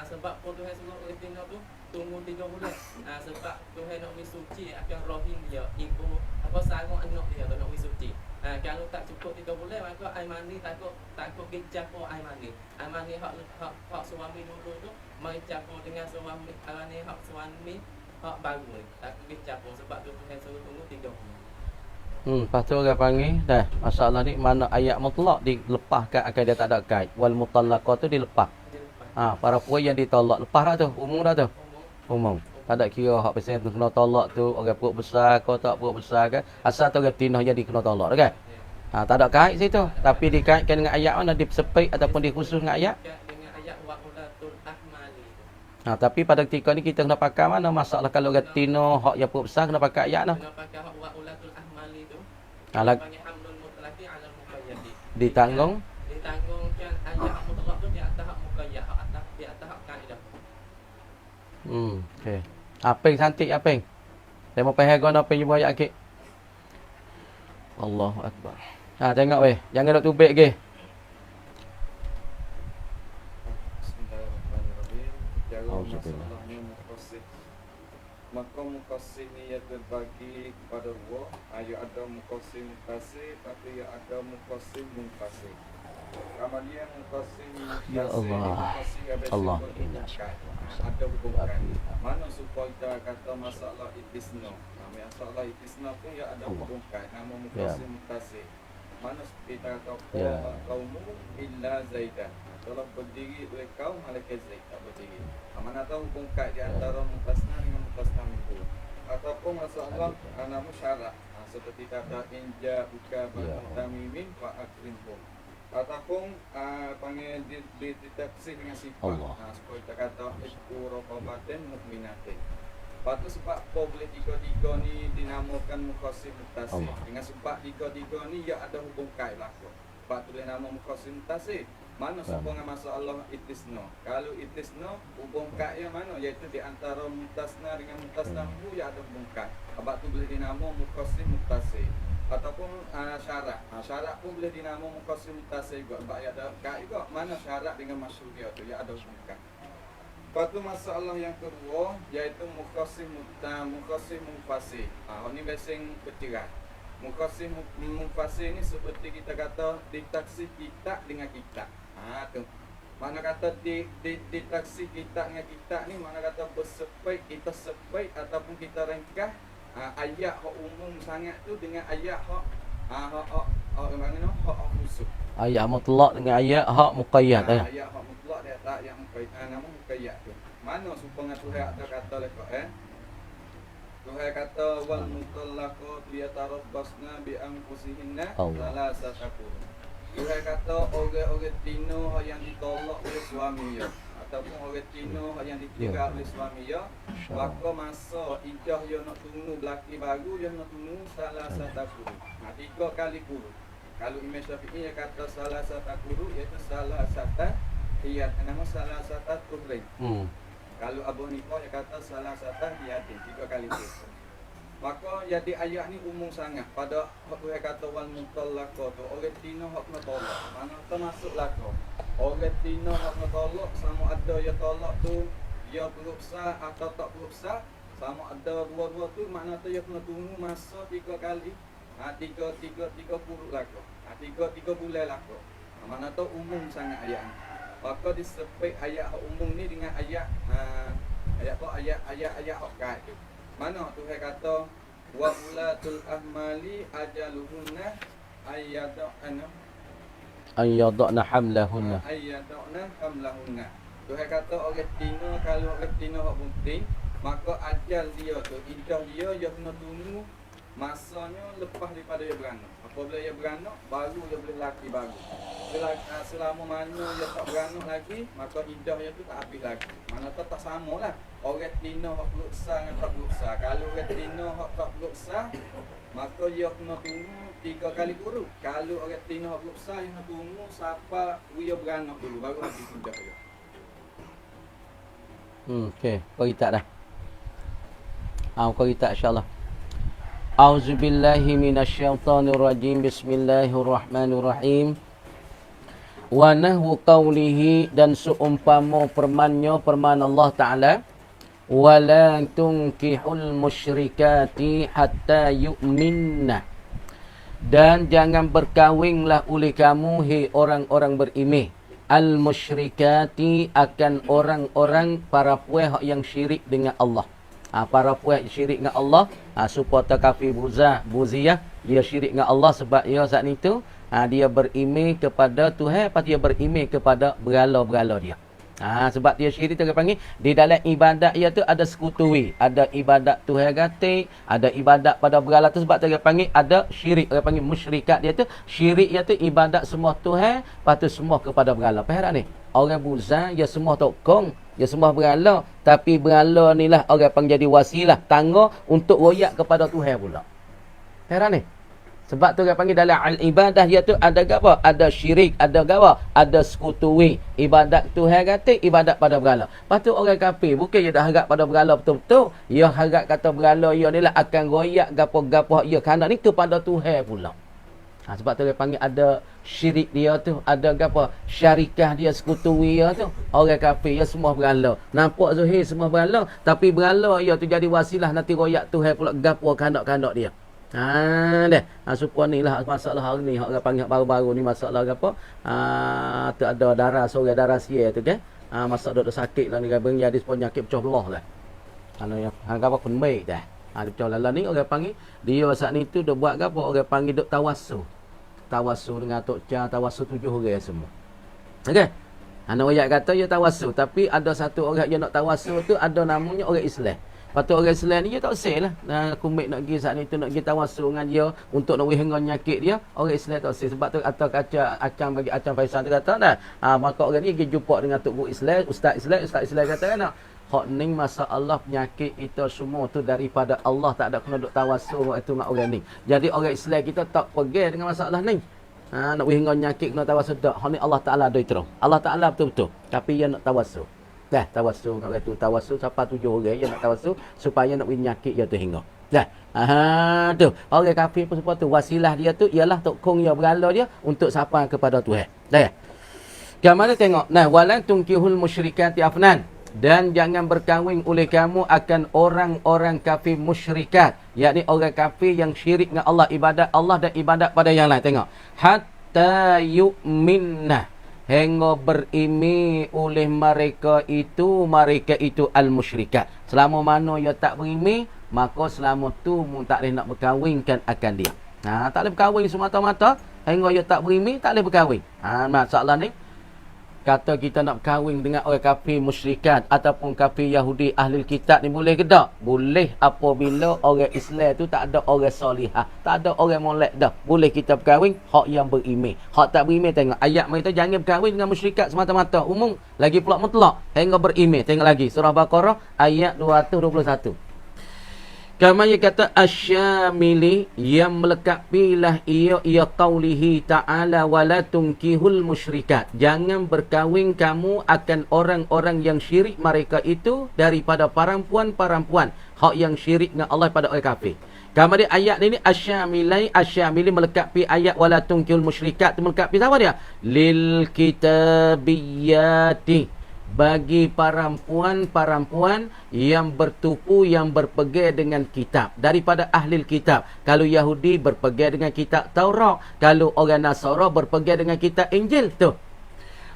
Sebab apa Tuhan suruh orang Tino tu tunggu 3 bulan. Sebab Tuhan nak wisuci akan rahim dia, ibu sarung anak dia tu nak wisuci. Kalau tak cukup 3 bulan maka air mani takut dicampur air mani. Air mani hak suami dulu tu mai campur dengan suami ni hak suami hak baru ni. Takut dicampur sebab tu Tuhan suruh tunggu 3 bulan. Lepas tu orang panggil dah masalah ni mana ayat mutlak dilepaskan akan dia tak ada kait. Wal mutallaqah tu dilepas. Para puan yang ditolak lepas dah tu, umum dah tu. Umum. Tak ada kira hak pasal kena tolak tu orang perut besar kau tak perut besar kan. Asal tu orang tinah jadi kena tolak kan. Tak ada kait situ. Tapi dikaitkan dengan ayat mana disepik ataupun dikhusus dengan ayat. Dengan ayat wa ulatul ahmali. Tapi pada ketika ni kita kena pakai mana masalah kalau orang tinah hak yang perut besar kena pakai ayat noh. Kena pakai hak wa ulatul ahmali tu. Panggil hamlul mutlaqi 'ala al-muqayyadi. Ditanggungkan ayat mutlaq tu di atas hak muqayyad, di atas hak kaidah. Okey. Apeng cantik apeng. Saya mau pahal guna apeng jumpa ayat akik. Allahu akbar. Tengok weh, jangan nak tubik ke. maka muqassim ni ia terbagi kepada dua. Ia ada muqassim muttasil, tapi ia ada muqassim munfasil. Kemudian muqassim Ya Allah. Allah inna ada hubungan. Mana supaya kita kata masalah istisna. Masalah istisna pun ia ada hubungan. Nama muqassim muttasil. Mana kita kata qaumu illa zaidan. Kalau berdiri oleh kaum malaikat Zaid tak berdiri. Mana tahu hubungan di antara mutasna dengan mutasna itu. Ataupun masalah nama syarat. Seperti kata inja buka banu tamimin wa akrimhum. Ataupun panggil ditafsir dengan sifat. Supaya kita kata isku roqabatin mukminatin. Lepas tu sebab apa boleh tiga-tiga ni dinamakan muqassim muttasil. Dengan sebab tiga-tiga ni ia ada hubungan berlaku. Sebab tu boleh nama muqassim muttasil. Mana sambungan masalah istisna. Kalau istisna hubungan yang mana, iaitu di antara mutasna dengan mutasna itu ia ada hubungan. Sebab tu boleh dinama muqassim muttasil. Ataupun syarat. Syarat pun boleh dinama muqassim muttasil juga. Sebab ia ada hubungan juga. Mana syarat dengan masyhur tu ia ada hubungan. Lepas tu masalah yang kedua iaitu muqassim munfasil. Ini biasa bercerai. Muqassim munfasil ni seperti kita kata ditaksir kitab dengan kitab. Tu. Mana kata ditaksir kitab dengan kitab ni mana kata bersepaik, kita sepaik ataupun kita ringkas ayat hak umum sangat tu dengan ayat hak khusus. Ayat mutlak dengan ayat hak muqayyad. Ayat hak mutlak dia tak yang muqayyad, nama muqayyad tu. Mana supaya Tuhan ada kata lekak Tuhan kata wal mutallaqat liyatarabbasna bi anfusihinna salasatakum. Tuhan kata orang-orang tino yang ditolak oleh suaminya ataupun orang tino yang ditinggal oleh suaminya, maka masa iddah dia nak tunggu lelaki baru, dia nak tunggu salasatakum. 3 kali kurun. Kalau Imam Syafi'i dia kata salasatakum iaitu salasata iyat, nama salasata tuhrin. Kalau Abu Hanifah dia kata salasata iyatin, 3 kali kurun. Maka jadi ayat ni umum sangat pada Tuhan kata wal mutallaqat tu orang tino hak nak tolak. Mana termasuk lako. Orang tino hak nak tolak sama ada dia tolak tu dia beruksa atau tak beruksa, sama ada dua-dua tu makna tu dia kena tunggu masa 3 kali. 3 puluh lako. 3 bulan lako. Mana tu umum sangat ayat ni. Maka disebut ayat umum ni dengan ayat ayat hak kait tu. Mana Tuhan kata wa ulatul ahmali ajaluhunna ayyadana hamlahunna. Tuhan kata orang tino kalau orang tino hak penting, maka ajal dia tu iddah dia kena tunggu masanya lepas daripada dia beranak. Apabila dia beranak baru dia boleh laki baru. Selama mana dia tak beranak lagi, maka iddah dia tu tak habis lagi. Mana tak samalah. Orang tino hak beruksa dengan tak beruksa. Kalau orang tino hak tak beruksa, maka dia kena tunggu 3 kali kurun. Kalau orang tino hak beruksa, dia kena tunggu sampai dia beranak dulu baru habis iddah dia. Okey, kau kita dah. Kau kita insya-Allah. A'udzubillahi minasyaitonirrajim. Bismillahirrahmanirrahim. Wa nahwu qawlihi, dan seumpama firman Allah Ta'ala, wala tunkihul musyrikati hatta yu'minna, dan jangan berkahwinlah oleh kamu hai orang-orang berimeh al musyrikati akan orang-orang para puan yang syirik dengan Allah. Para puan syirik dengan Allah, supaya kafir buziyah dia syirik dengan Allah sebab dia saat itu dia berimeh kepada Tuhan, lepas dia berimeh kepada berhala-berhala dia. Sebab dia syirik kita panggil di dalam ibadat ia tu ada sekutui, ada ibadat Tuhan gatik, ada ibadat pada berhala tu, sebab kita panggil ada syirik, orang panggil musyrikat dia tu. Syirik dia tu ibadat semua Tuhan, lepas tu semua kepada berhala. Faham tak ni? Orang buzan dia semua tokong, dia semua berhala, tapi berhala ni lah orang panggil jadi wasilah, tangga untuk royak kepada Tuhan pula. Faham ni? Sebab tu orang panggil dalam al-ibadah dia tu ada apa? Ada syirik, ada apa? Ada sekutui. Ibadat Tuhan kata, ibadat pada berhala. Lepas tu orang kafir, bukan dia dah harap pada berhala betul-betul. Dia harap kata berhala dia ni lah akan royak gapo-gapo dia. Kerana ni kepada Tuhan pula. Sebab tu dia panggil ada syirik dia tu, ada apa? Syarikah dia, sekutui dia tu. Orang kafir ya semua berhala. Nampak zahir semua berhala, tapi berhala ia tu jadi wasilah nanti royak Tuhan pula gapo kandak-kandak dia. Dah. Supaya ni lah masalah hari ni orang panggil baru-baru ni masalah apa? Tu ada darah sorang darah sia tu kan. Masak dok sakit lah ni kan jadi penyakit pecah belah lah. Yang apa pun baik dah. Dia pecah lalah ni orang panggil dia saat ni tu dia buat apa? Orang panggil dok tawassul. Tawassul dengan Tok Cha, tawassul 7 orang semua. Okey. Anak ayat kata dia tawassul, tapi ada satu orang yang nak tawassul tu ada namanya orang Islam. Patut orang Islam ni dia tak sel lah. Kumit nak pergi saat ni tu nak pergi tawassul dengan dia untuk nak wihengkan nyakit dia. Orang Islam tak sel. Sebab tu atau acang bagi Acang Faisal tu kata dah. Maka orang ni pergi jumpa dengan Tok Guru Islam, Ustaz Islam kata kan nak. Hak ni masalah penyakit kita semua tu daripada Allah, tak ada kena duk tawassul itu dengan orang ni. Jadi orang Islam kita tak pergi dengan masalah ni. Nak wihengkan nyakit kena tawassul dak. Hak ni Allah Taala ada terus. Allah Taala betul-betul. Tapi dia nak tawassul. Dah tawassul kat situ. Tawassul siapa 7 orang yang nak tawassul supaya nak win nyakit dia tu hingga. Dah. Tu. Orang kafir pun seperti tu. Wasilah dia tu ialah tok kong dia berhala dia untuk sampai kepada Tuhan. Dah. Gambar tengok. Nah, walan tunkihul musyrikati afnan. Dan jangan berkahwin oleh kamu akan orang-orang kafir musyrikat, yakni orang kafir yang syirik dengan Allah, ibadat Allah dan ibadat pada yang lain. Tengok. Hatta yu'minna, hingga berimi oleh mereka itu al-musyrikat. Selama mana ia tak berimi, maka selama tu mu tak boleh nak berkahwinkan akan dia. Tak boleh berkahwin semata-mata hingga ia tak berimi, tak boleh berkahwin. Masalah ni kata kita nak berkahwin dengan orang kafir musyrikat ataupun kafir Yahudi ahli kitab ni boleh ke tak? Boleh apabila orang Islam tu tak ada orang solihah, tak ada orang molek dah. Boleh kita berkahwin hak yang beriman. Hak tak beriman tengok ayat mereka jangan berkahwin dengan musyrikat semata-mata umum, lagi pula mutlak hingga beriman. Tengok lagi surah Baqarah ayat 221. Kama ia kata asyamili yang melekapilah ia qaulihi ta'ala wala tunkihul musyrikat. Jangan berkahwin kamu akan orang-orang yang syirik mereka itu daripada perempuan-perempuan. Hak yang syirik dengan Allah pada orang kafir. Kama dia ayat ini asyamili melekapi ayat wala tunkihul musyrikat. Melekapi siapa dia? Lil kitabiyati, bagi perempuan-perempuan yang bertupu, yang berpegang dengan kitab daripada ahli kitab. Kalau Yahudi berpegang dengan kitab Taurat, kalau orang Nasara berpegang dengan kitab Injil tu.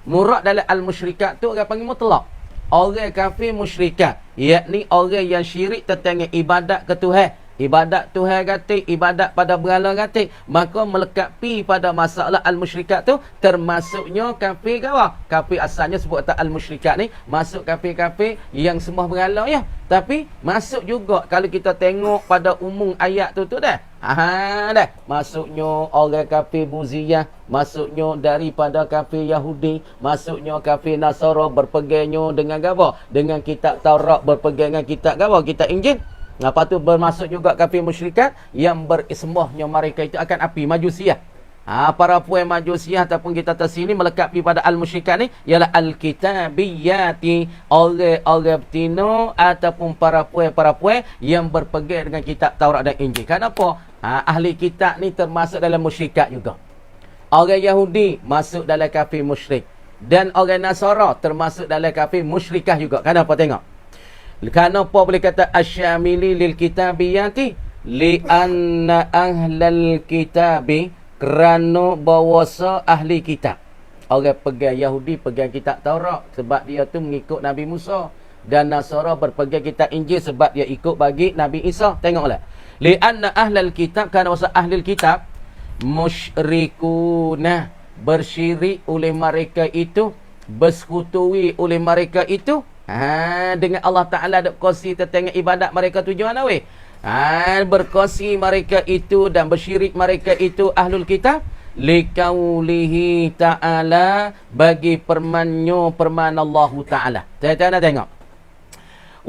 Murad dalam al-musyrikat tu orang panggil mutlak. Orang kafir musyrikat, yakni orang yang syirik tentang ibadat ke Tuhan. Ibadat Tuhan kata, ibadat pada berhala kata, maka melekapi pada masalah al-musyrikat tu termasuknya kafir ke apa? Kafir asalnya sebut tak al-musyrikat ni masuk kafir-kafir yang sembah berhala ya. Tapi masuk juga kalau kita tengok pada umum ayat tu dah. Dah. Masuknya orang kafir Buziyah, masuknya daripada kafir Yahudi, masuknya kafir Nasara berpegangnya dengan apa? Dengan kitab Taurat, berpegang dengan kitab apa? Kitab Injil. Lepas tu bermasuk juga kafir musyrikat yang berisembahnya mereka itu akan api Majusiyah. Para puan Majusiyah ataupun kita tersini melekapi pada al-musyrikat ni ialah al-kitabiyati, orang-orang betina ataupun para puan yang berpegang dengan kitab Taurat dan Injil. Kenapa? Ahli kitab ni termasuk dalam musyrikat juga. Orang Yahudi masuk dalam kafir musyrik dan orang Nasara termasuk dalam kafir musyrikah juga. Kenapa tengok? Kenapa boleh kata asyamili lil kitabiyati? Lianna ahlal kitabi, kerana bawasa ahli kitab. Orang pegang Yahudi pegang kitab Taurat sebab dia tu mengikut Nabi Musa, dan Nasara berpegang kitab Injil sebab dia ikut bagi Nabi Isa. Tengoklah. Lianna ahlal kitab, kerana bawasa ahli kitab musyrikuna, bersyirik oleh mereka itu, bersekutui oleh mereka itu dengan Allah Ta'ala dok kongsi tentang ibadat mereka tujuan apa? Berkongsi mereka itu dan bersyirik mereka itu ahlul kitab liqaulihi ta'ala, bagi firman Allah Ta'ala. Tengok tengok.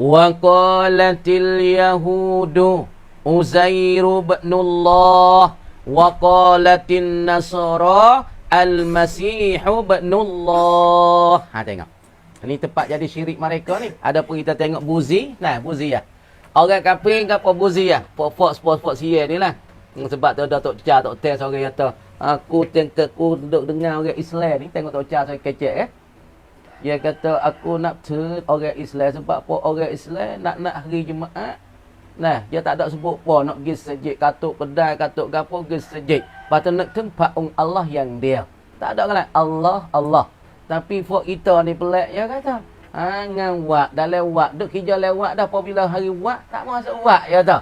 Wa qalatil yahudu Uzairu ibnullah wa qalatin nasara al-masihu ibnullah. Tengok. Ini tempat jadi syirik mereka ni. Ada pun kita tengok Buzi. Nah, Buzi ya. Orang kafir apa Buzi ya? Sport sia ni lah. Sebab tu ada Tok Cha, Tok Tes orang kata Aku duduk dengar orang Islam ni, tengok Tok Cha saya kecek eh. Dia kata aku nak orang Islam sebab apa orang Islam nak hari Jumaat. Nah, dia tak ada sebut apa nak pergi sejid, katuk kedai, katuk gapo pergi sejid. Patut nak tempat Allah yang dia. Tak ada kan Allah. Tapi for kita ni pelik ya kata. Ngan wak dalam wak duk kerja lewat dah apabila hari wak tak masuk wak ya tau.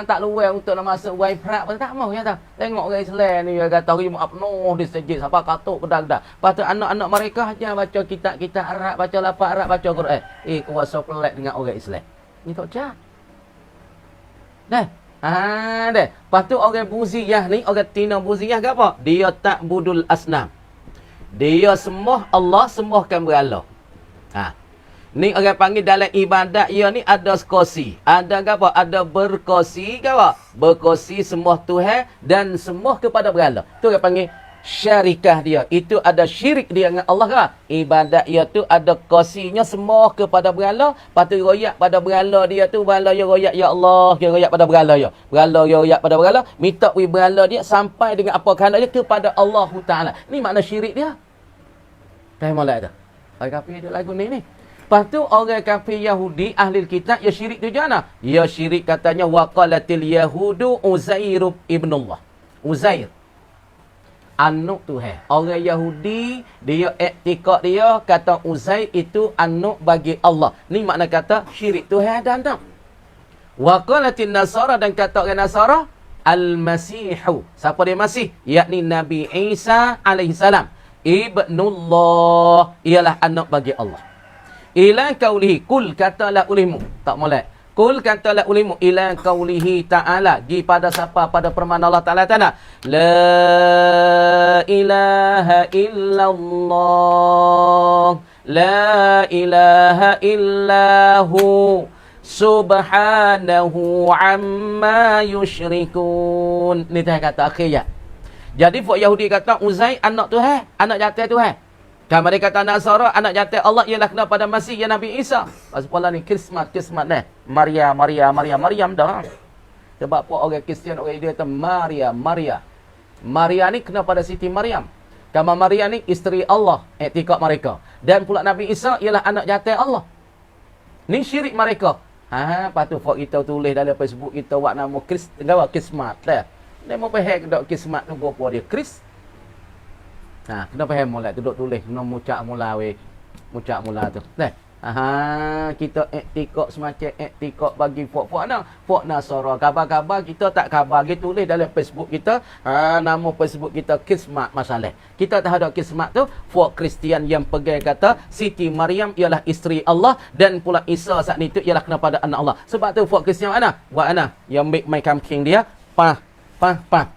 Tak luar untuk nak masuk wai prak pun tak mau ya tau. Tengok orang Islam ni dia kata hari Jumaat penuh di sejid sampai katuk kedai-kedai. Patut anak-anak mereka aja baca kitab-kitab Arab, baca lafaz Arab, baca Quran. Kuasa pelik dengan orang Islam. Ni Tok Cha. Dah. Dah. Lepas tu orang Buziyah ni, orang Tina Buziyah ke apa? Dia tak budul asnam. Dia sembah Allah, sembahkan berhala. Ni orang panggil dalam ibadat ia ni ada skosi. Ada ke apa? Ada berkosi ke apa? Berkosi sembah Tuhan dan sembah kepada berhala. Tu orang panggil syarikah dia. Itu ada syirik dia dengan Allah ke? Ibadat ia tu ada kosinya sembah kepada berhala. Lepas tu royak pada berhala dia tu. Berhala dia royak, ya Allah. Dia royak pada berhala dia. Berhala dia royak pada berhala. Minta berhala dia sampai dengan apa kehendak dia kepada Allah Ta'ala. Ni makna syirik dia. Faham tak? Orang kafir ada lagu ni. Lepas tu orang kafir Yahudi, ahli kitab, ya syirik tu jana. Ya syirik katanya, waqalatil yahudu Uzair ibnullah. Uzair. Anak Tuhan. Orang Yahudi, dia iktikad dia, kata Uzair itu anak bagi Allah. Ni makna kata syirik Tuhan dan anak. Waqalatil nasara dan kata orang Nasara, Al-Masihu. Siapa dia Masih? Yakni Nabi Isa alaihissalam. Ibnullah. Ialah anak bagi Allah. Ila kaulihi, kul katalah ulimu. Tak molek. Kul katalah ulimu ila kaulihi ta'ala. Gi pada siapa? Pada firman Allah Ta'ala. La ilaha illallah. La ilaha illahu. Subhanahu amma yushrikun. Ni dah kata akhir ya. Jadi Fuk Yahudi kata Uzair anak Tuhan, anak jatuh Tuhan. Dan mereka kata Nasara, anak jantan Allah ialah kena pada Masih ya Nabi Isa. Pasal ni kismat dah. Maryam dah. Sebab apa orang Kristian orang dia kata Maria. Maria ni kena pada Siti Maryam. Kama Maria ni isteri Allah, etikad mereka. Dan pula Nabi Isa ialah anak jantan Allah. Ni syirik mereka. Lepas tu kita tulis dalam Facebook kita buat nama kismat dah. Dia mau pahak dok kismat tu apa dia Kris. Kena faham mula duduk tulis kena mucak mula tu. Kita iktikad semacam iktikad bagi fok Nasara. Kabar-kabar kita tak kabar kita tulis dalam Facebook kita. Nama Facebook kita Kismat Masalah. Kita tahu ada kismat tu fok Kristian yang pegang kata Siti Maryam ialah isteri Allah dan pula Isa saat itu ialah kena pada anak Allah. Sebab tu fok Kristian mana? Buat ana yang make my king dia. Pah.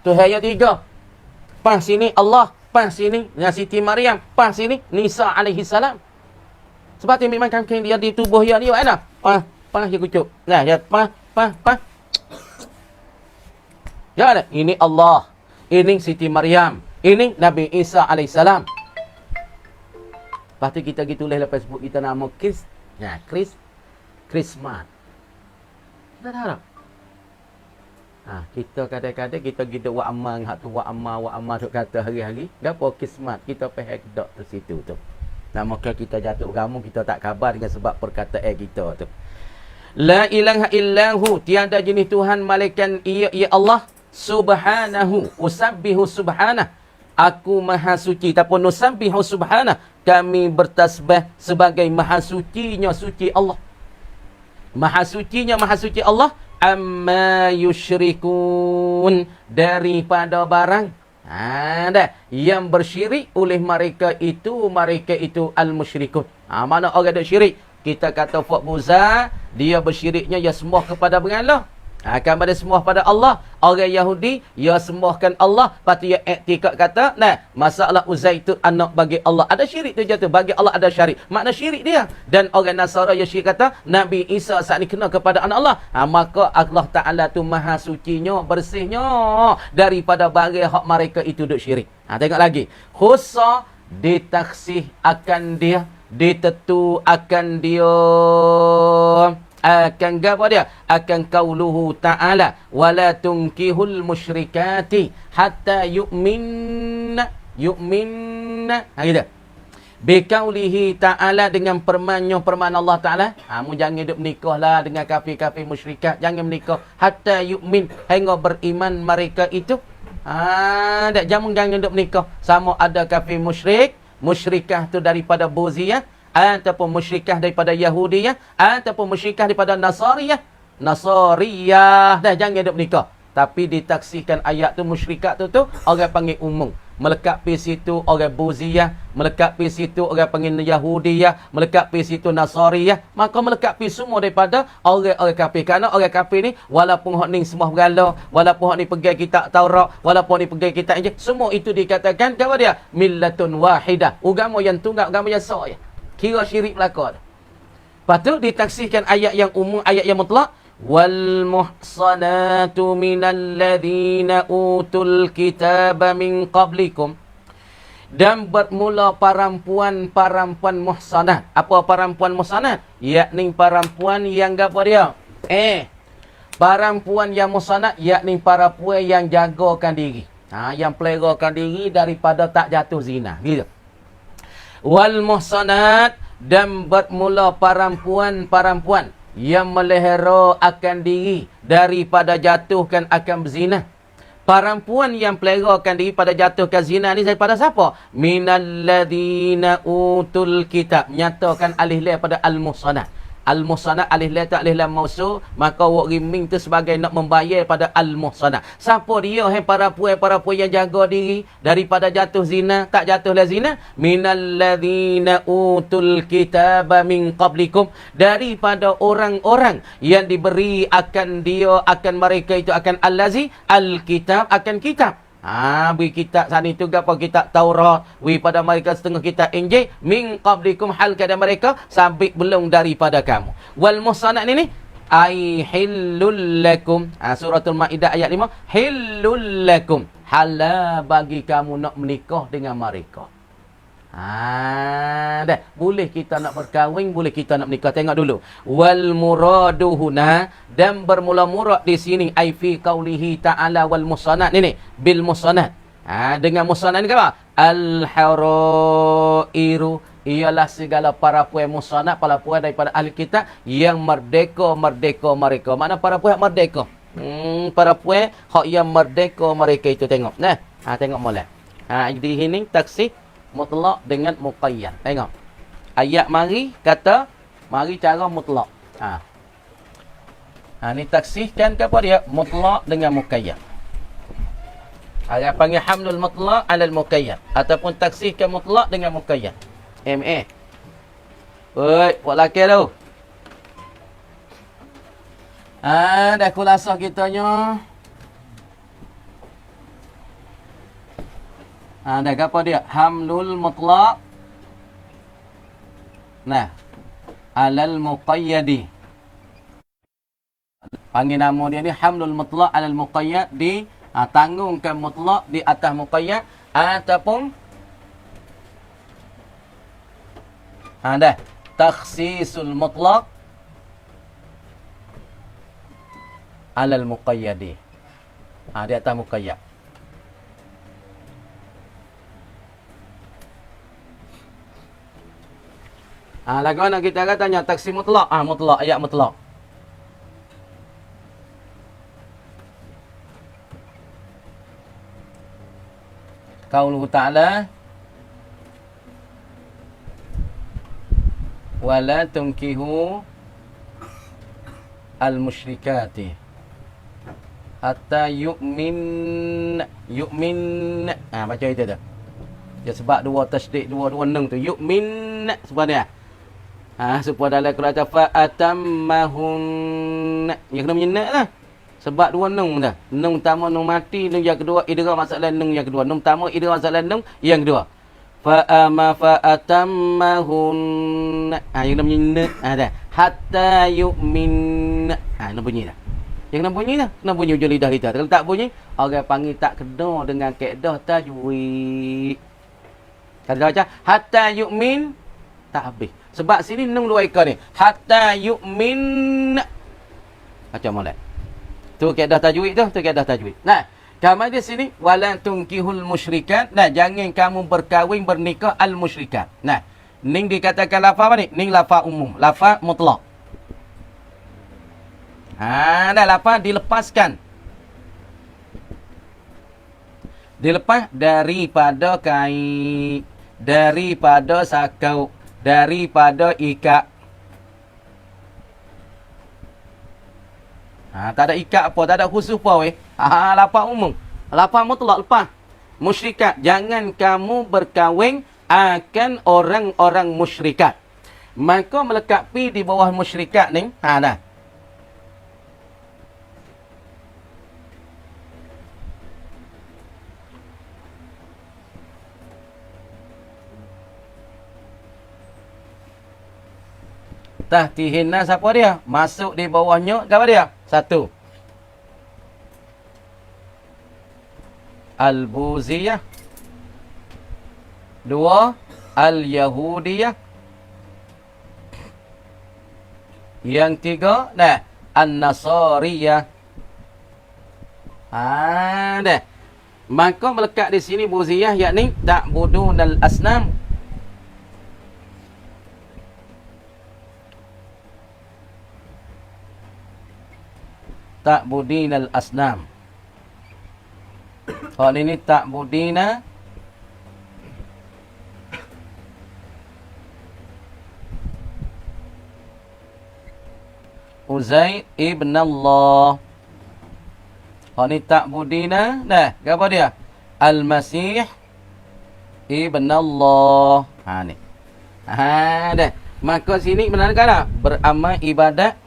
Tuhan yang tiga. Pah sini Allah. Pas sini dengan Siti Maryam, pas sini Nisa alaihi salam. Sebab tu memang kangking dia di tubuh dia ni mana? Pas dia kucuk. Nah, ya pas. Ya ada. Ini Allah. Ini Siti Maryam. Ini Nabi Isa alaihi salam. Lepas tu kita gitu tulis dalam Facebook kita nama Krismat. Kita tahu. Kita kadang-kadang kita gitu wa amal hak tu wa amal tu kata hari-hari gapo kismat kita pahak dak tu situ tu. Maka kita jatuh gamu kita tak khabar dengan sebab perkataan kita tu. La ilaha illahu tiada jenis Tuhan malaikat ia Allah subhanahu usabbihu subhanah. Aku maha suci ataupun nusabbihu subhanah. Kami bertasbih sebagai maha sucinya suci Allah. Maha sucinya maha suci Allah. Amma yusyrikun daripada barang yang bersyirik oleh mereka itu al-musyrikun. Mana orang ada syirik? Kita kata Fuk Buza, dia bersyiriknya ya sembah kepada berhala. Akan pada sembah pada Allah. Orang Yahudi ya sembahkan Allah, patu ya i'tikad kata masalah Uzair itu anak bagi Allah. Ada syirik tu jatuh, bagi Allah ada syirik. Makna syirik dia. Dan orang Nasara ya syirik kata Nabi Isa saat ni kena kepada anak Allah. Maka Allah Taala tu maha sucinya, bersihnya daripada barang hak mereka itu duk syirik. Tengok lagi. Khusa ditaksih akan dia, ditetu akan dia akan apa dia? Akan qauluhu ta'ala wala tunkihul musyrikati hatta yu'minna. Gitu. Biqaulihi ta'ala, dengan permaan Allah Ta'ala, mu jangan hidup nikahlah dengan kafir-kafir musyrikat, jangan menikah hatta yu'min, hingga beriman mereka itu. Jangan hidup nikah sama ada kafir musyrik, musyrikah tu daripada Buziyah, ataupun musyrikah daripada Yahudiyah, ataupun musyrikah daripada Nasariyah. Jangan hidup nikah. Tapi ditaksihkan ayat tu musyrikat tu orang panggil umum. Melekat pi situ orang Buziyah, melekat pi situ orang panggil Yahudiyah, melekat pi situ Nasariyah, maka melekat pi semua daripada orang kafir. Kerana orang kafir ni walaupun hak ni semua berhala, walaupun hak ni pegang kitab Taurat, walaupun ni pegang kitab Injil, semua itu dikatakan apa dia? Millatun wahidah. Agama yang tunggal, agama yang sah. Kira syirik belaka. Lepas tu ditaksihkan ayat yang umum, ayat yang mutlak. Wal muhsanatu minal ladhina utul kitaba min qablikum. Dan bermula perempuan-perempuan muhsanat. Apa perempuan muhsanat? Yakni perempuan yang apa dia? Perempuan yang muhsanat yakni perempuan yang jagakan diri. Yang peliharakan diri daripada tak jatuh zina. Gitu. Wal muhsanat, dan bermula perempuan-perempuan yang melihara akan diri daripada jatuhkan akan berzina. Perempuan yang peliharakan diri pada jatuhkan zina ni daripada siapa? Minalladzina utul kitab. Nyatakan alih lam pada al-muhsanat. Al-muhsanat alih lam tak alih lam mausul, maka wak riming tu sebagai nak membayar pada al-muhsanat. Siapa dia? Perempuan yang jaga diri daripada jatuh zina, tak jatuhlah zina. Minalladzina utul kitaba min qablikum, daripada orang-orang yang diberi akan mereka itu akan allazi al-kitab, akan kitab. Beri kitab sana itu apa? Kitab Taurat. Beri pada mereka setengah kitab Injil. Min qablikum, hal keadaan mereka sabit belum daripada kamu. Wal muhsanat ni ay hillul lakum. Suratul Maidah ayat 5. Hillul lakum, halal bagi kamu nak menikah dengan mereka. Dah. Boleh kita nak berkahwin, boleh kita nak menikah. Tengok dulu. Wal muraduhuna, dan bermula murad di sini ai fi qaulihi ta'ala wal muhsanat ni bil muhsanat. Dengan muhsanat ni apa? Al harairu, ialah segala para puan muhsanat, para puan daripada ahli kitab yang merdeka mereka. Mana para puan merdeka? Para puan hak yang merdeka mereka itu, tengok. Tengok molek. Di sini taksih mutlak dengan muqayyad. Tengok. Ayat mari kata, mari cara mutlak. Ni taksihkan kepada dia mutlak dengan muqayyad. Ayat panggil hamlul mutlak alal muqayyad, ataupun taksihkan mutlak dengan muqayyad. MA. Oi, buat laki tu. Dah kulasah kitanya. Dah apa dia? Hamlul mutlaq alal muqayyadi. Panggil nama dia ni hamlul mutlaq alal muqayyad, di tanggungkan mutlaq di atas muqayyad, ataupun takhsisul mutlaq alal muqayyadi. Di atas muqayyad. Lagu mana kita katanya taksi mutlak? Mutlak, ayat mutlak. Qauluhu ta'ala wala tunkihu al-musyrikati hatta yu'min. Baca itu dah. Ya, sebab dua tasydid, dua nung tu. Yu'min sebenarnya. Supaya dalam Quran kata fa'atammahun. Yang kena menyenak lah. Sebab dua nung dah. Nung pertama nung mati, nung yang kedua idgham masalah nung yang kedua. Nung pertama idgham masalah nung yang kedua. Fa'atammahun. Yang kena menyenak dah. Hatta yu'min. Kena bunyi dah. Yang kena bunyi dah. Kena bunyi hujung lidah kita. Kalau tak bunyi, orang panggil tak kena dengan kaedah tajwid. Kalau baca hatta yu'min, tak habis. Sebab sini nun dua ekor ni. Hatta yu'min. Macam mana? Tu kaedah tajwid tu. Tu kaedah tajwid. Nah, kemudian di sini. Walan tunkihul musyrikat. Nah, jangan kamu berkahwin bernikah al-musyrikat. Nah, ning dikatakan lafaz apa ni? Ning lafaz umum. Lafaz mutlak. Dah lafaz dilepaskan. Dilepas daripada kain, daripada sakau, daripada ikat. Tak ada ikat apa, tak ada khusus apa weh. Lafaz umum. Lafaz mutlak lepas. Musyrikat, jangan kamu berkahwin akan orang-orang musyrikat. Maka melekat pi di bawah musyrikat ni, dah. Tahtihinna siapa dia? Masuk di bawahnya apa dia? Satu. Al-Buziyah. Dua. Al-Yahudiyah. Yang tiga. An-Nasariyah. Dah. Maka melekat di sini Buziyah yakni ta'budunal asnam. Ta'budinal asnam. Kalau ini ta'budina Uzair ibn Allah. Kalau ini ta'budina, apa dia? Al-Masih ibn Allah. Ni. Dah. Maka sini benarkah tak? Beramal ibadat.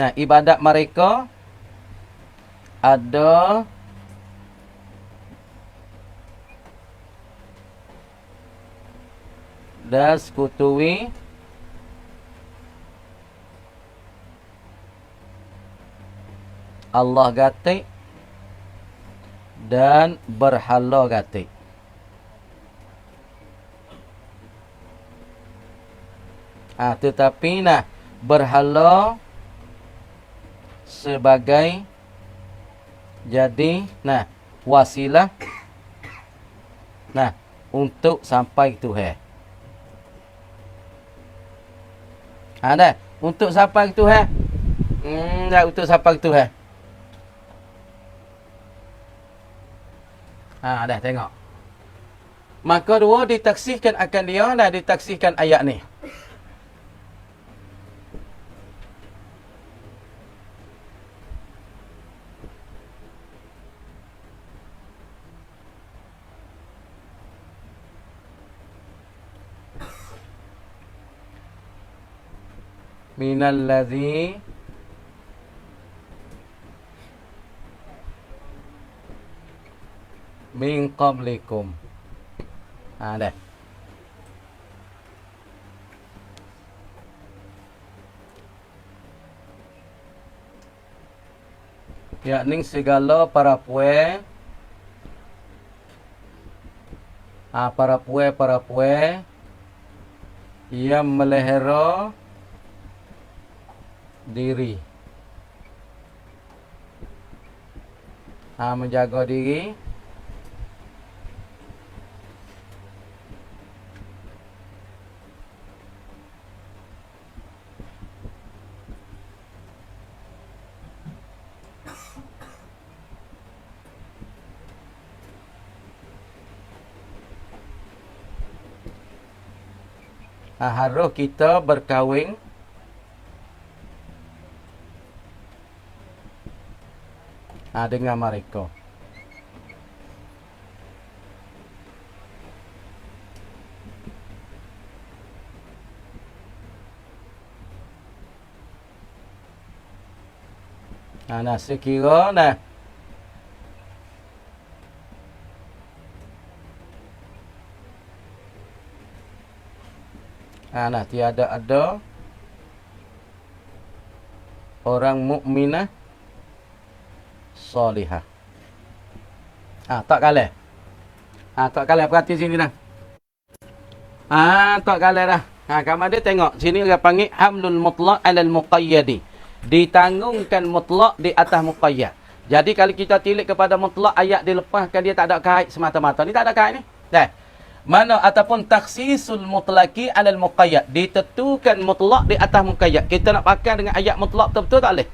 Ibadat mereka ada dan sekutui Allah gatik dan berhala gatik. Tetapi berhala sebagai jadi wasilah untuk sampai Tuhan. Dah untuk sampai Tuhan. Dah untuk sampai Tuhan. Dah tengok. Maka dua ditaksihkan akan dia, ditaksihkan ayat ni. Minal ladzi min qablikum. Dah. Yakni segala para puai. Para puai yang melihara diri. Menjaga diri. Harus kita berkahwin dengan mereka. Sekira tiada ada orang mukminah salihah. Tak kalah. Tak kalah, perhati sini dah. Tak kalah dah. Kamu dia tengok. Sini orang panggil hamlul mutlaq alal muqayyadi. Ditanggungkan mutlak di atas muqayyad. Jadi kalau kita tilik kepada mutlak, ayat dilepaskan, dia tak ada kait semata-mata. Ni tak ada kait ni. Dah. Mana ataupun taksisul mutlaki alal muqayyad. Ditentukan mutlak di atas muqayyad. Kita nak pakai dengan ayat mutlak betul-betul tak boleh.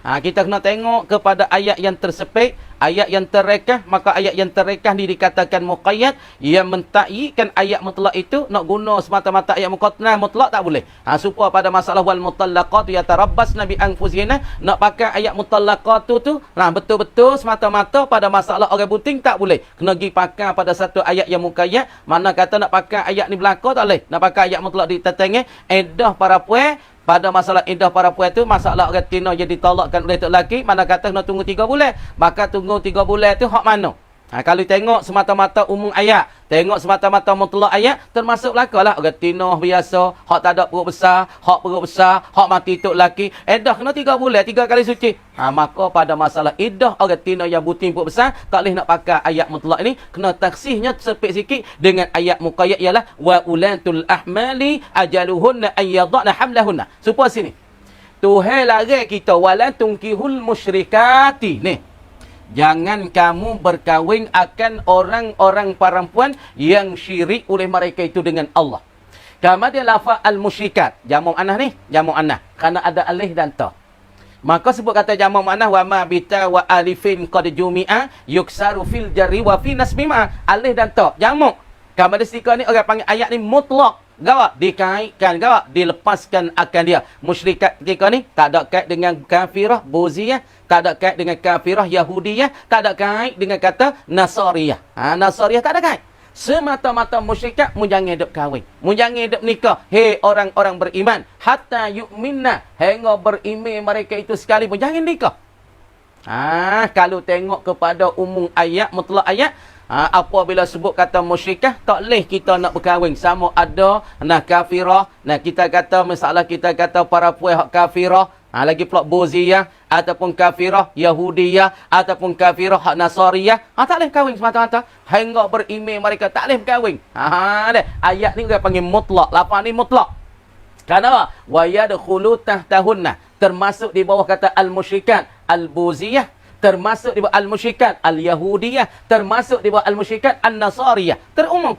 Kita kena tengok kepada ayat yang tersepit, ayat yang terrekah, maka ayat yang terrekah ni dikatakan muqayyad, yang mentakyidkan ayat mutlak itu nak guna semata-mata ayat mutlak tak boleh. Supaya pada masalah wal mutallaqat yatarabbasna bi anfusihinna, nak pakai ayat mutallaqat tu betul-betul semata-mata pada masalah orang buting tak boleh. Kena pergi pakai pada satu ayat yang muqayyad. Mana kata nak pakai ayat ni belaka tak boleh. Nak pakai ayat mutlak di tetangga iddah para puan. Pada masalah iddah para puan tu, masalah orang tina yang ditolakkan oleh tok lelaki, mana kata nak tunggu 3 bulan. Maka tunggu 3 bulan tu hak mana? Kalau tengok semata-mata umum ayat, tengok semata-mata mutlak ayat, termasuk belakalah orang tina biasa, hak tak ada perut besar, hak mati tok lelaki, iddah kena 3 bulan, 3 kali suci. Maka pada masalah iddah orang tina yang buting perut besar, tak boleh nak pakai ayat mutlak ni, kena taksihnya sepik sikit dengan ayat muqayyad, ialah wa ulatul ahmali ajaluhunna an yadhna hamlahunna. Supaya sini. Tuhai larang kita wala tunkihul musyrikati ni. Jangan kamu berkahwin akan orang-orang perempuan yang syirik oleh mereka itu dengan Allah. Kama dia lafaz al-musyrikat. Jamu anah ni, jamu anah. Kerana ada alif dan ta. Maka sebut kata jamu anah wa ma bita wa alifin qad jumi'a yuksaru fil jarri wa fi nasbima. Alif dan ta. Jamu. Kama dia stika ni orang panggil ayat ni mutlak. Gawak dikaitkan, gawak dilepaskan akan dia. Musyrikat ketika ni tak ada kait dengan kafirah buziyah, tak ada kait dengan kafirah yahudiyah, tak ada kait dengan kata nasariyah. Nasariyah tak ada kait. Semata-mata musyrikat mu jangan hidup kahwin, mu jangan hidup nikah. Hei orang-orang beriman, hatta yu'minna, hingga beriman mereka itu sekali pun jangan nikah. Kalau tengok kepada umum ayat, mutlak ayat, apabila sebut kata musyrikah, tak boleh kita nak berkahwin. Sama ada nak kafirah, kita kata masalah kita kata para puan hak kafirah, lagi pula buziyah, ataupun kafirah yahudiyah, ataupun kafirah hak nasariyah, tak boleh kahwin semata-mata. Hingga beriman mereka tak boleh berkahwin. Ayat ni orang panggil mutlak. Lafaz ni mutlak. Kenapa? Wa yadkhulu tahtahunna, termasuk di bawah kata al-musyrikat, al-buziyah, termasuk di bawah al-musyrikat al-yahudiyah, termasuk di bawah al-musyrikat an-nasariyah. Terumum.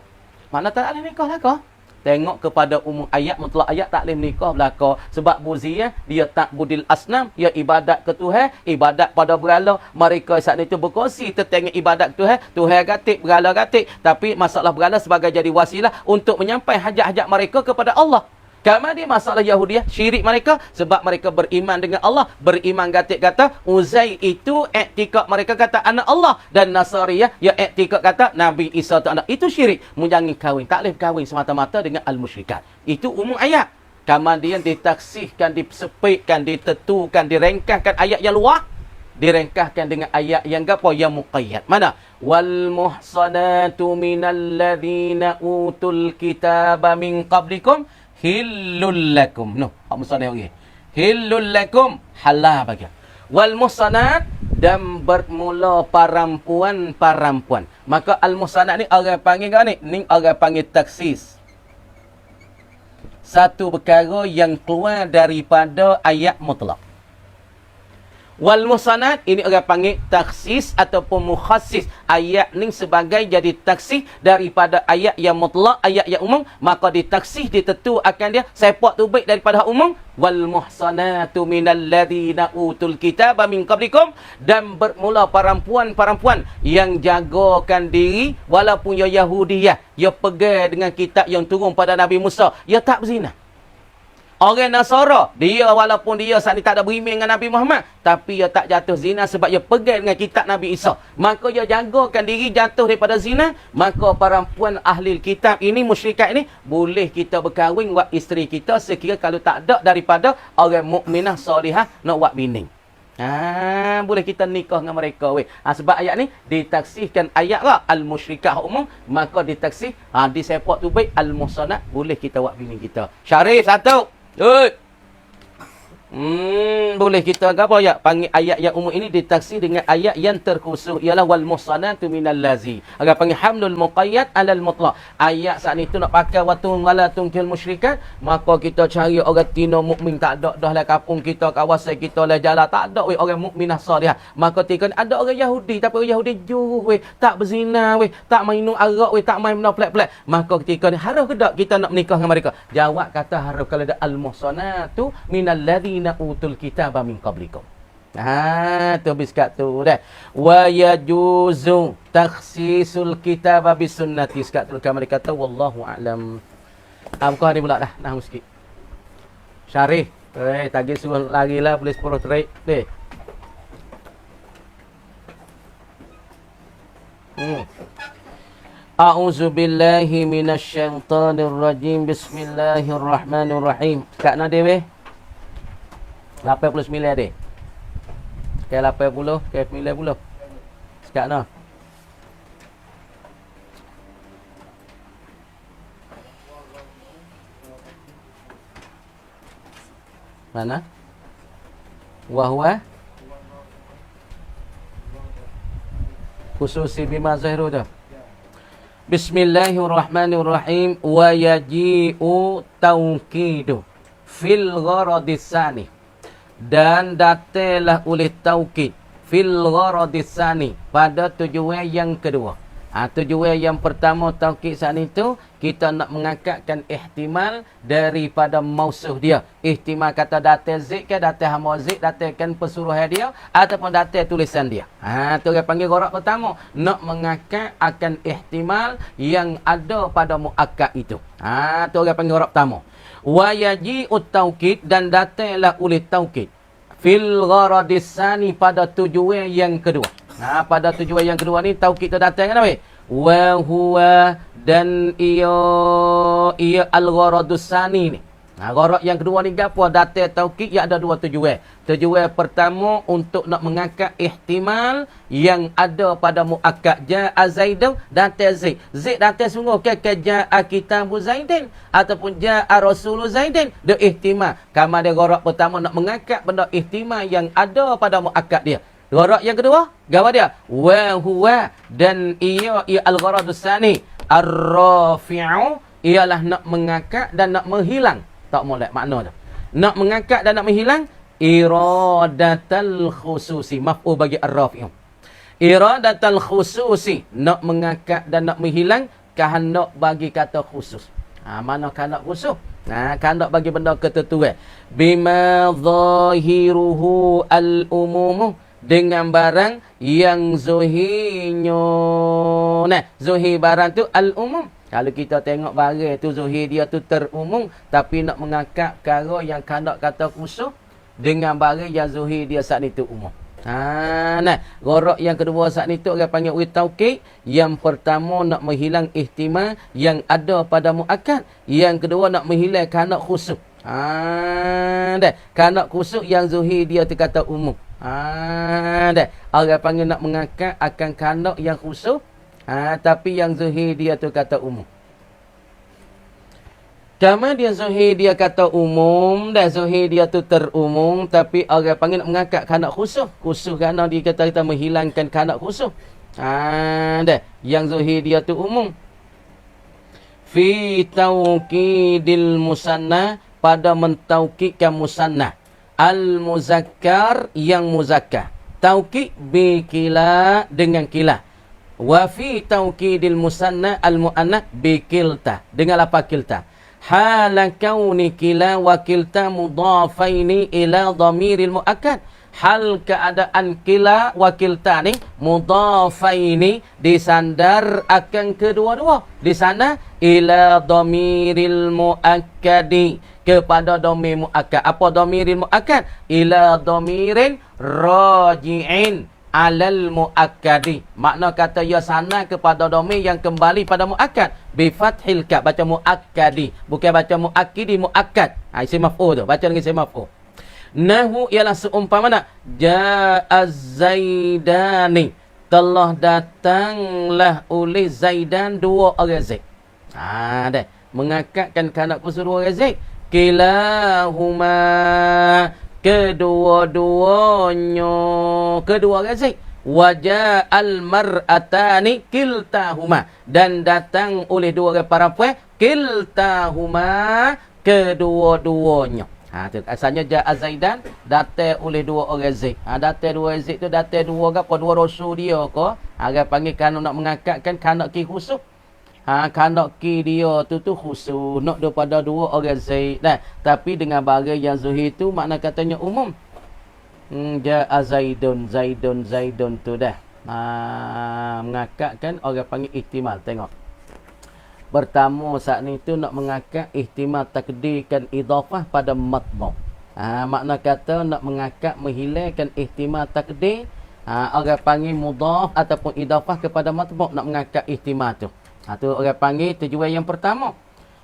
Mana tak boleh nikah belaka? Tengok kepada umum ayat, mutlak ayat tak boleh nikah belaka. Sebab buziyah, dia tak budil asnam, dia ibadat ke Tuhan, ibadat pada berhala. Mereka saat itu berkongsi tentang ibadat ke Tuhan. Tuhan gatik, berhala gatik. Tapi masalah berhala sebagai jadi wasilah untuk menyampaikan hajat-hajat mereka kepada Allah. Kama dia masalah Yahudiah, syirik mereka sebab mereka beriman dengan Allah, beriman gatik kata Uzair itu iktikad mereka kata anak Allah, dan Nasariyah ya iktikad kata Nabi Isa tu anak. Itu syirik. Mu jangan kahwin, tak boleh kahwin semata-mata dengan al-musyrikat. Itu umum ayat. Kemudian ditaksihkan, disepitkan, ditentukan, direngkahkan ayat yang luar, direngkahkan dengan ayat yang apa? Yang muqayyad. Mana? Wal muhsanatu minal ladzina utul kitaba min qablikum hillul lakum. Hak musanad okey. Hillul lakum, halal bagi. Wal muhsanat, dan bermula perempuan-perempuan. Maka al muhsanat ni orang panggil kan ni? Ni orang panggil taksis. Satu perkara yang keluar daripada ayat mutlak. Wal muhsanat ini orang panggil taksis ataupun mukhassis. Ayat ni sebagai jadi taksis daripada ayat yang mutlak, ayat yang umum, maka ditaksis ditentu akan dia sepak tu baik daripada umum. Wal muhsanatu minal ladzina utul kitaba min qablikum, dan bermula perempuan-perempuan yang jagakan diri walaupun ia Yahudiyah, ia pegang dengan kitab yang turun pada Nabi Musa, ia tak berzina. Orang Nasara, dia walaupun dia saat ni tak ada beriman dengan Nabi Muhammad, tapi dia tak jatuh zina sebab dia pegang dengan kitab Nabi Isa. Maka dia jagakan diri jatuh daripada zina. Maka perempuan ahli kitab ini, musyrikat ini, boleh kita berkahwin buat isteri kita sekira kalau tak ada daripada orang mukminah solihah nak buat bini. Boleh kita nikah dengan mereka. Sebab ayat ni ditaksihkan ayat lah al-musyrikah umum, maka ditaksih disepak tu baik al-muhsanat, boleh kita buat bini kita. Syarif satu. Boleh kita apa ya? Panggil ayat yang umum ini ditaksir dengan ayat yang terkhusus ialah wal muhsanatu minal lazi. Agak panggil hamlul muqayyad alal mutlaq. Ayat saat itu nak pakai watun wala tungkil musyrikat, maka kita cari orang tino mukmin tak ada dah lah kampung kita, kawasan kita lah jalan tak ada weh orang mukminah salihah. Maka tika ada orang Yahudi tapi orang Yahudi jujur weh, tak berzina weh, tak minum arak weh, tak main benda pelak-pelak. Maka ketika ni harus ke tak kita nak menikah dengan mereka? Jawab kata harus kalau ada al muhsanatu minal ladzi utul kitaba min qablikum. Tu habis kat tu dah. Wa yajuzu takhsisul kitaba bisunnati. Sekat tu mereka kata wallahu a'lam. Kau hari pula dah nah sikit. Syarih. Tadi suruh lari lah boleh 10 trik deh. A'udzu billahi minasyaitonir rajim. Bismillahirrahmanirrahim. Sekat na dewe. 89 deh. Ke 80, ke 90. Sekat no. Mana? Wahwa khususi bima zahiru dah. Bismillahirrahmanirrahim. Wa yaji'u tauqidu fil gharadisani. Dan datanglah oleh taukid fil gharadisani pada tujuan yang kedua. Tujuan yang pertama taukid saat itu kita nak mengangkatkan ihtimal daripada mausuh dia. Ihtimal kata datang zik ke datang hama zik, datangkan pesuruhan dia ataupun datang tulisan dia. Tu dia panggil gharad pertama, nak mengangkat akan ihtimal yang ada pada muakkad itu. Tu dia panggil gharad pertama. Wa yaji'ut taukid dan datanglah oleh taukid fil gharadisani pada tujuan yang kedua. Pada tujuan yang kedua ni taukid tu datang kan weh? Wa huwa dan ia al-gharadusani ni. Gharad yang kedua ni gapo? Datang taukid yang ada dua tujuan. Tujuan pertama untuk nak mengangkat ihtimal yang ada pada muakkad ja'a Zaidun datang Zaid. Zaid datang sungguh ke ja'a kitabu Zaidin ataupun ja'a rasulu Zaidin. Dia ihtimal. Kama dia gharad pertama nak mengangkat benda ihtimal yang ada pada muakkad dia. Gharad yang kedua, gawa dia wa huwa dan ia al-gharadus tsani ar-rafi'u ialah nak mengangkat dan nak menghilang. Tak molek makna tu. Nak mengangkat dan nak menghilang iradatal khususi, maf'ul bagi ar-rafi'u. Iradatal khususi, nak mengangkat dan nak menghilang kehendak bagi kata khusus. Mana kehendak khusus? Kehendak bagi benda ketentuan. Bima zahiruhu al-umumu, dengan barang yang zuhirnya. Zuhir barang tu al-umum. Kalau kita tengok barang tu zuhir dia tu terumum, tapi nak mengangkat perkara yang kehendak kata khusus dengan barang yang zuhir dia saat itu umum. Gharad yang kedua saat itu orang panggil with taukid. Yang pertama nak menghilang ihtimal yang ada pada muakkad. Yang kedua nak menghilang kehendak khusus. Kehendak khusus yang zuhir dia tu kata umum. Orang panggil nak mengangkat akan kehendak yang khusus, tapi yang zuhir dia tu kata umum. Kama dia zuhir dia kata umum, dan zuhir dia tu terumum, tapi orang panggil nak mengangkat kehendak khusus. Khusus kerana dia kata kita menghilangkan kehendak khusus. Yang zuhir dia tu umum. Fi tauqidil musanna, pada mentaukidkan musanna. Al-muzakkar yang muzakkar. Taukid bi kila dengan kila. Wa fi taukidil musanna al-muannath bi kilta dengan lafaz kilta. Hala kauni kila wa kilta mudafaini ila dhamiril muakkad. Hal keadaan kila wa kilta ni mudafaini disandar akan kedua-dua. Di sana ila dhamiril muakkadi, kepada dhamir muakkad. Apa dhamiril muakkad? Ila dhamirin raji'in alal muakkadi. Makna kata ya sana kepada dhamir yang kembali pada muakkad. Bi fathil ka, baca muakkadi, bukan baca muakkidi, muakkad. Isim maf'ul tu, baca dengan isim maf'ul. Nahu ialah seumpama ja'az zaidani, telah datanglah oleh Zaidan dua orang Zaid. Mengangkatkan kehendak khusus dua orang Zaid. Kilahuma, kedua-duanya. Kedua gazi. Wajah al-mar'atani kiltahuma. Dan datang oleh dua orang perempuan kiltahuma, kedua-duanya. Tu asalnya ja'a Zaidan, datang oleh dua orang Zaid. Datang dua Zaid tu datang dua apa dua rasul dia ke? Dia panggil kan nak mengangkatkan kanak ki khusus. Kanak ki dia tu khusus nak daripada dua orang Zaid. Nah, tapi dengan barang yang zuhir tu makna katanya umum. Ja'a Zaidun tu dah. Mengakatkan orang panggil ihtimal. Tengok. Pertama saat ni tu nak mengakak ihtimal takdirkan idafah pada matbu'. Makna kata nak mengakak menghilangkan ihtimal takdir. Orang panggil mudhaf ataupun idafah kepada matbu', nak mengakak ihtimal tu. Tu orang panggil tujuan yang pertama.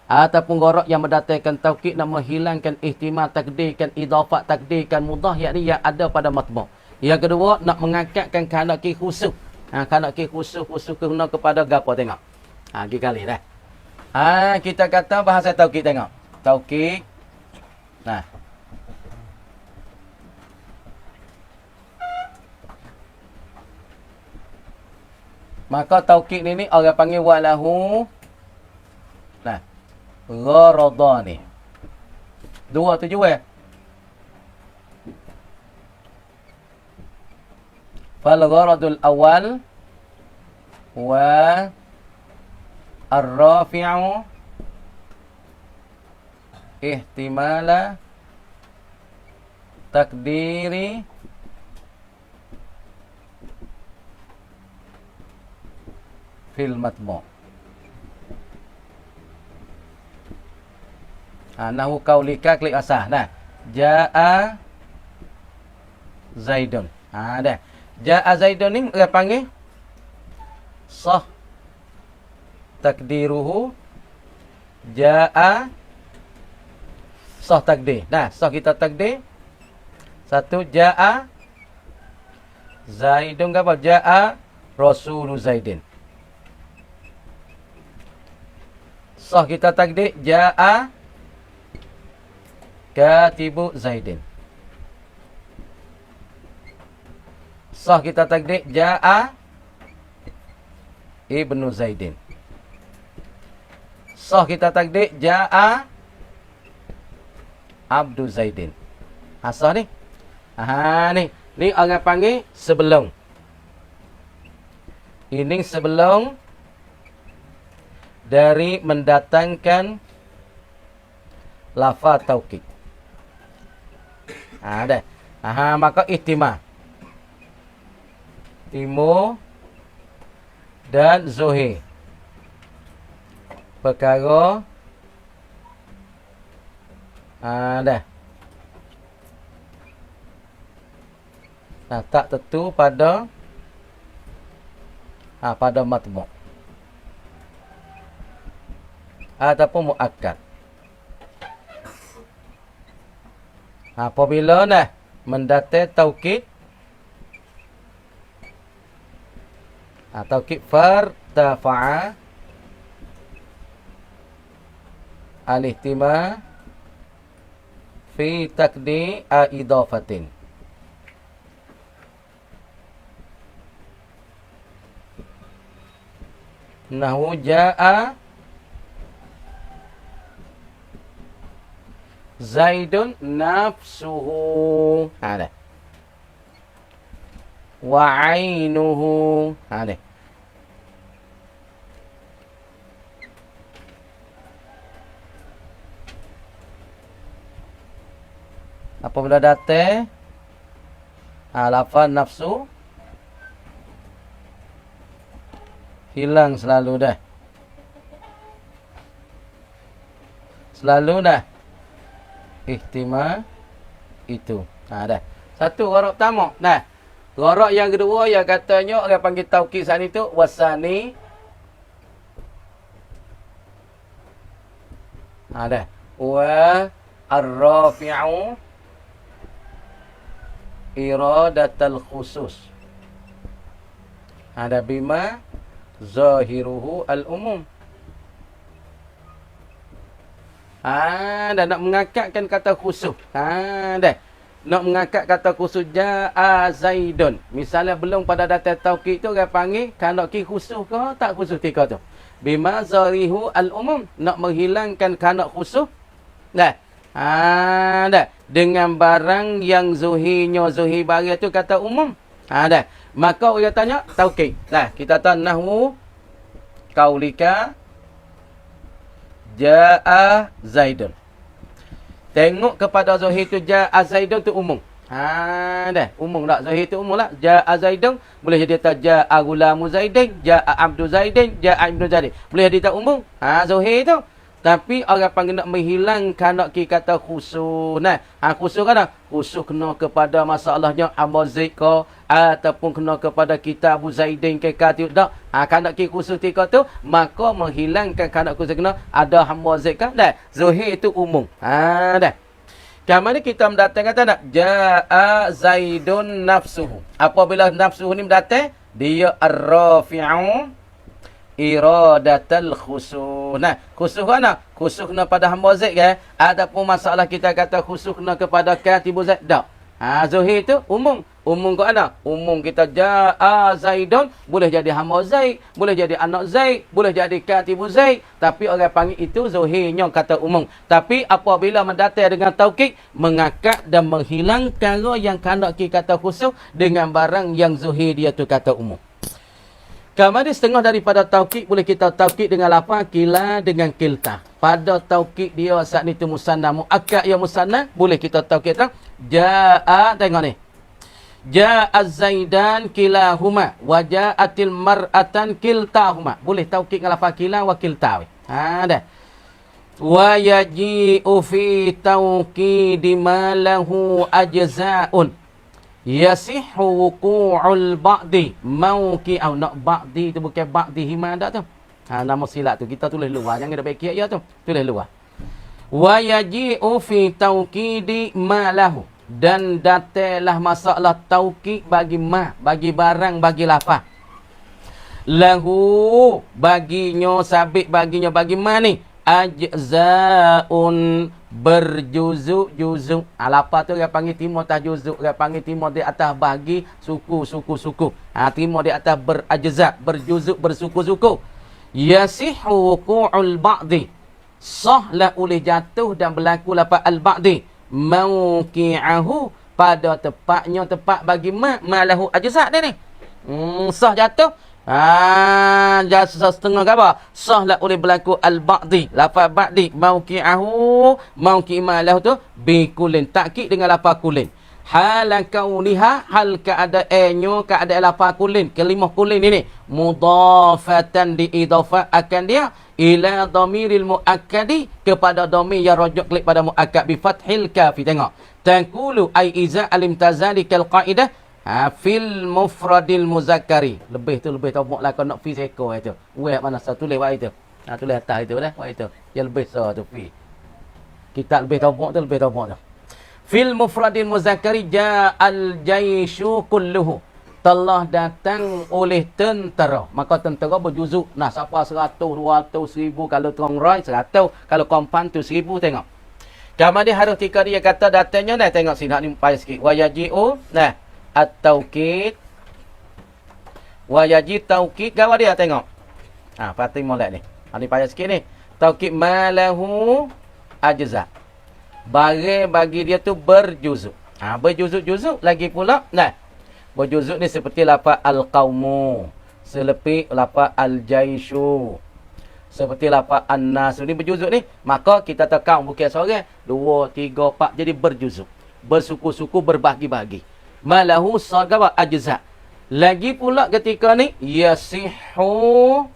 Ataupun gharak yang mendatangkan taukid, nak menghilangkan ihtimal takdirkan idafah takdirkan mudhaf, yakni yang ada pada matbu'. Yang kedua nak mengakakkan kanak ki khusus. Kanak ki khusus kena kepada gapo tengok. Lagi kali dah. Kita kata bahasa taukid tengok. Taukid. Nah. Maka taukid ni orang panggil walahu. Nah. Gharadani. Dua tujuan. Fal gharadul awal wa ar-rafi'u ihtimala takdiri fil matbu'. Nahu kaulika klik asah. Nah, ja'a Zaidun. Dah. Ja'a Zaidun ni dia panggil sah takdiruhu ja'a sah takdir. Nah, sah kita takdir. Satu ja'a Zaidun apa? Ja'a Rasulu Zaidin. Sah kita takdir ja'a Katibu Zaidin. Sah kita takdir ja'a Ibnu Zaidin. Sah kita takdir ja'a Abdu Zaidin. Sah ni. Ni orang panggil sebelum. Ini sebelum dari mendatangkan lafaz taukid. Dah. Maka ihtimal. Timu dan zuhir. Perkara dah. Tak tentu pada pada matbu' ataupun muakkad. Apabila mendatai taukid, taukid fartafa'a al-ihtima fi takdi idafatin. Nahu ja'a Zaidun nafsuhu. Dah. Wa 'ainuhu. Dah. Apabila datang lafaz nafsu hilang selalu dah. Selalu dah. Ihtimal itu. Dah. Satu gharak pertama. Nah, gharak yang kedua yang katanya orang panggil taukid saat itu wasani. Dah. Wa ar-rafi'u iradatul khusus. Ada bima zahiruhu al-umum. Dan nak mengakatkan kata khusus. Dah. nak mengangkat kata khusus jaa Zaidun. Misalnya belum pada datang taukid tu orang panggil kanak ki khusus ke tak khusus tika tu. Bima zarihu al-umum, nak menghilangkan kanak khusus. Dah. Dah. Dengan barang yang zuhinya zuhi bagi tu kata umum. Dah. Maka orang tanya taukid. Dah, kita tahu nahwu qaulika jaa Zaidun. Tengok kepada Zuhir tu jaa Zaidun tu umum. Dah. Umum tak? Zuhir tu umum lah. Jaa Zaidun. Boleh jadi tak jaa gulamu Zaidin. Jaa abdu Zaidin. Jaa ibnu Zaidin. Boleh jadi tak umum. Zuhir tu. Tapi orang panggil nak menghilangkan nak kata khusus. Nah, khusus kan? Khusus kena kepada masalahnya Abu Zaid ke ataupun kena kepada kita Abu Zaidin ke katib tak. Kanak ki khusus tika tu maka menghilangkan kanak khusus kena ada Abu Zaid kan? Dah. Zuhir itu umum. Dah. Kemudian kita mendatang kata nak jaa Zaidun nafsuhu. Apabila nafsuhu ni mendatang dia ar-rafi'u iradatal khusus. Nah, khusus mana? Khusus kena pada hamba Zaid ke? Adapun masalah kita kata khusus kena kepada katibu Zaid. Tak. Zuhir itu umum. Umum ke mana? Umum kita jaa Zaidun boleh jadi hamba Zaid, boleh jadi anak Zaid, boleh jadi katibu Zaid, tapi orang panggil itu zuhirnya kata umum. Tapi apabila mendatang dengan taukid, mengangkat dan menghilangkan yang kanak kata khusus dengan barang yang zuhir dia tu kata umum. Kemudian setengah daripada taukid boleh kita taukid dengan apa? Kila dengan kilta. Pada taukid dia saat ni tu musanna muakkad ya musanna boleh kita taukid tak? Jaa tengok ni. Jaa Zaidan kilahuma wa jaatil mar'atan kiltahuma. Boleh taukid dengan lafaz kila wa kilta. Dah. Wa yaji'u fi taukidi ma lahu ajza'un. Yasihhu wuqu'ul ba'di mauki au nak ba'di tu bukan ba'di hima dak tu. Nama silap tu kita tulis luar jangan ada baik ya tu. Tulis luar. Wa yaji'u fi taukidi ma lahu dan datanglah masalah taukid bagi ma bagi barang bagi lafaz. Lahu baginya sabit baginya bagi ma ni ajza'un berjuzuk-juzuk. Lafaz tu orang panggil timur atas juzuk, orang panggil timur di atas bagi suku. Timur di atas berajza, berjuzuk, bersuku-suku. Yasihhu wuqu'ul ba'di. Sahlah oleh jatuh dan berlaku lafaz al-ba'di. Mauqi'ahu pada tepatnya tepat bagi malahu ajza dia ni. Sah jatuh. Jasa setengah ke apa? Sahlah oleh berlaku al-ba'di. Lafaz ba'di. Mauqi'ahu. Mauqi'malahu tu. Bikulin. Takkid dengan lafaz kulin. Halan kauniha. Hal keadaannya. Keadaan lafaz kulin. Kelimah kulin ini. Mudafatan diidafat akan dia. Ila dhamiril mu'akkadi. Kepada dhamir yang rojok klik pada mu'akkad. Bifathil kafi. Tengok. Tangkulu ay iza alim tazalikal qa'idah. Fil mufradil muzakkari. Lebih tu lebih tahu lah kau nak fi seko itu. Weh mana satu tulis wah itu. Tulis atas itu dah. Wah itu. Yang lebih so tu fi. Kita lebih tahu tu lebih tahu tu. Fil mufradil muzakkari ja'al jaishu kulluhu. Telah datang oleh tentera. Maka tentera berjuzuk. Nah, siapa 100, 200, 1000 kalau tuang rai 100, kalau kompan tu 1000 tengok. Kemudian harus tika dia kata datangnya dah tengok sini hak ni payah sikit. Wa yaji'u nah at-taukid wa yaji taukid gawa dia tengok. Fatih molek ni. Ni payah sikit ni. Taukid malahu ajza. Bagi dia tu berjuzuk. Berjuzuk-juzuk lagi pula. Nah. Berjuzuk ni seperti lafaz al-qaumu. Selepih lafaz al-jaishu. Seperti lafaz an-nasu ni berjuzuk ni. Maka kita tekan bukan seorang, 2, 3, 4 jadi berjuzuk. Bersuku-suku berbagi-bagi. Malahu sagawa ajza. Lagi pula ketika ni yasihhu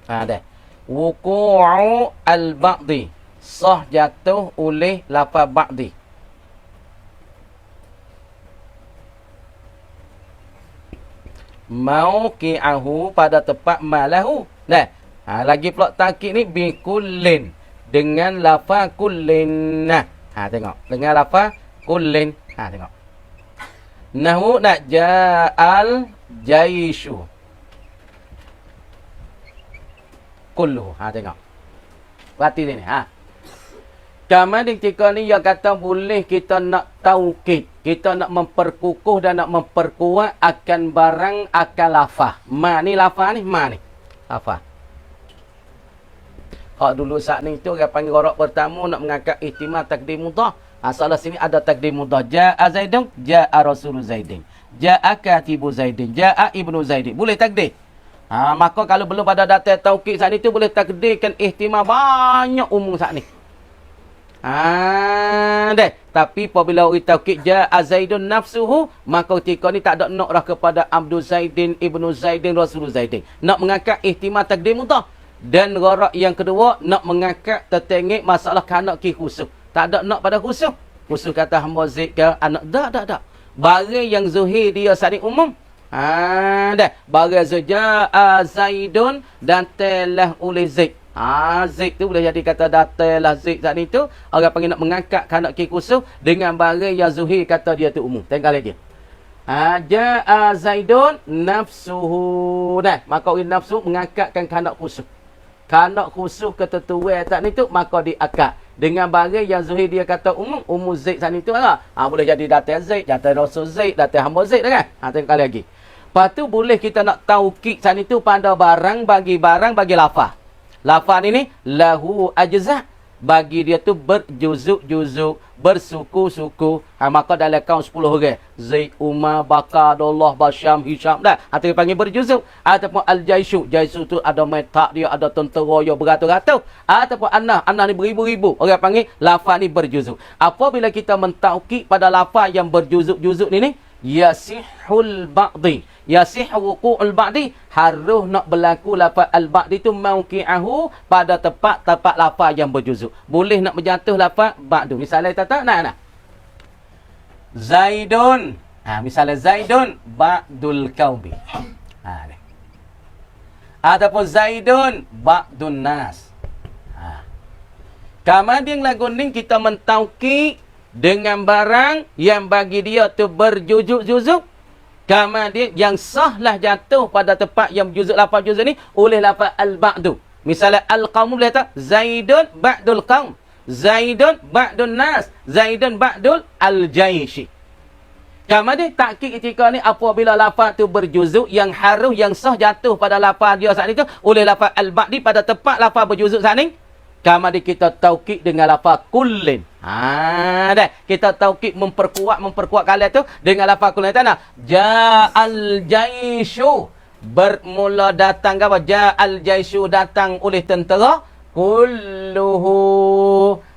dah. Wuqu'u al-ba'di. Sah jatuh oleh lafaz ba'di. Mauqi'ahu pada tempat malahu. Nah, lagi pula takkid ni bikullin dengan lafaz kullin. Nah, tengok. Dengan lafaz kullin. Tengok. Nahu nak ja'al jaishu kullu. Tengok. Berarti ni. Kemudian ketika ni dia kata boleh kita nak taukid, kita nak memperkukuh dan nak memperkuat akan barang akan lafaz. Ma ni lafaz ni, ma ni lafaz. Hak dulu saat ni tu orang panggil gharak pertama nak mengangkat ihtimal takdim mudhaf. Asalah sini ada takdim mudhaf. Jaa Zaidun, jaa Rasul Zaidin. Jaa katibu Zaidin, jaa ibnu Zaidin. Boleh takdir. Maka kalau belum pada data taukid saat ni tu boleh takdirkan ihtimal banyak umum saat ni. Deh. Tapi apabila orang taukid jaa Zaidun nafsuhu, maka ketika ni tak ada nak dah kepada Abdul Zaidin, Ibnu Zaidin, Rasul Zaidin. Nak mengangkat ihtimal takdim mudhaf. Dan gharak yang kedua nak mengangkat tertengik masalah kanak ki khusus. Tak ada nak pada khusus. Khusus kata hamba Zaid ke anak tak. Barang yang zuhir dia saat ni umum. Dah. Barang jaa Zaidun dan telah oleh Zaid. Zaid tu boleh jadi kata datalah Zaid saat ni tu. Orang panggil nak mengangkat kanak ki khusus dengan barang yang zuhir kata dia tu umum. Tengok lagi. Jaa Zaidun nafsuhu. Dah. Maka orang nafsu mengangkatkan kanak khusus. Kanak khusus ketentuan tak ni tu maka diakad. Dengan barang yang zuhir dia kata umum Zaid saat ni tu lah. Boleh jadi data Zaid, data Rasul Zaid, data hamba Zaid kan. Tengok lagi. Lepas tu boleh kita nak taukid saat ni tu pada barang bagi lafaz. Lafaz ini lahu ajza, bagi dia tu berjuzuk-juzuk, bersuku-suku. Maka dalam kaum 10 orang, Zaid, Umar, Bakar, Abdullah, Basyam, Hisham dah. Atau panggil berjuzuk. Ataupun al-jaishu. Jaishu tu ada metak dia, ada tentera dia beratus-ratus. Ataupun anah ni beribu-ribu. Orang panggil lafaz ni berjuzuk. Apabila kita mentaukid pada lafaz yang berjuzuk-juzuk ni, yasihul ba'di. Yasih wuqu'ul ba'di, harus nak berlaku lafaz al-ba'di tu mauqi'ahu pada tempat lafaz yang berjuzuk. Boleh nak berjatuh lafaz ba'du. Misalnya tak nak. Zaidun. Misalnya Zaidun ba'dul qaumi. Ataupun Zaidun ba'dun nas. Kemudian lagu ni kita mentaukid dengan barang yang bagi dia tu berjuzuk-juzuk. Kemudian yang sahlah jatuh pada tempat yang juzuk lafaz juzuk ni oleh lafaz al-ba'du. Misalnya al-qaum boleh tak? Zaidun ba'dul qaum. Zaidun ba'dun nas. Zaidun ba'dul al-jaishi. Kemudian takkid ketika ni apabila lafaz tu berjuzuk yang harus yang sah jatuh pada lafaz dia saat itu oleh lafaz al-ba'di pada tempat lafaz berjuzuk saat ni. Kemudian kita taukid dengan lafaz kullin. Dah. Kita taukid memperkuat kalian tu dengan lafaz kullin. Tanah. Ja'al jaishu. Bermula datang apa? Ja'al jaishu datang oleh tentera. Kulluhu.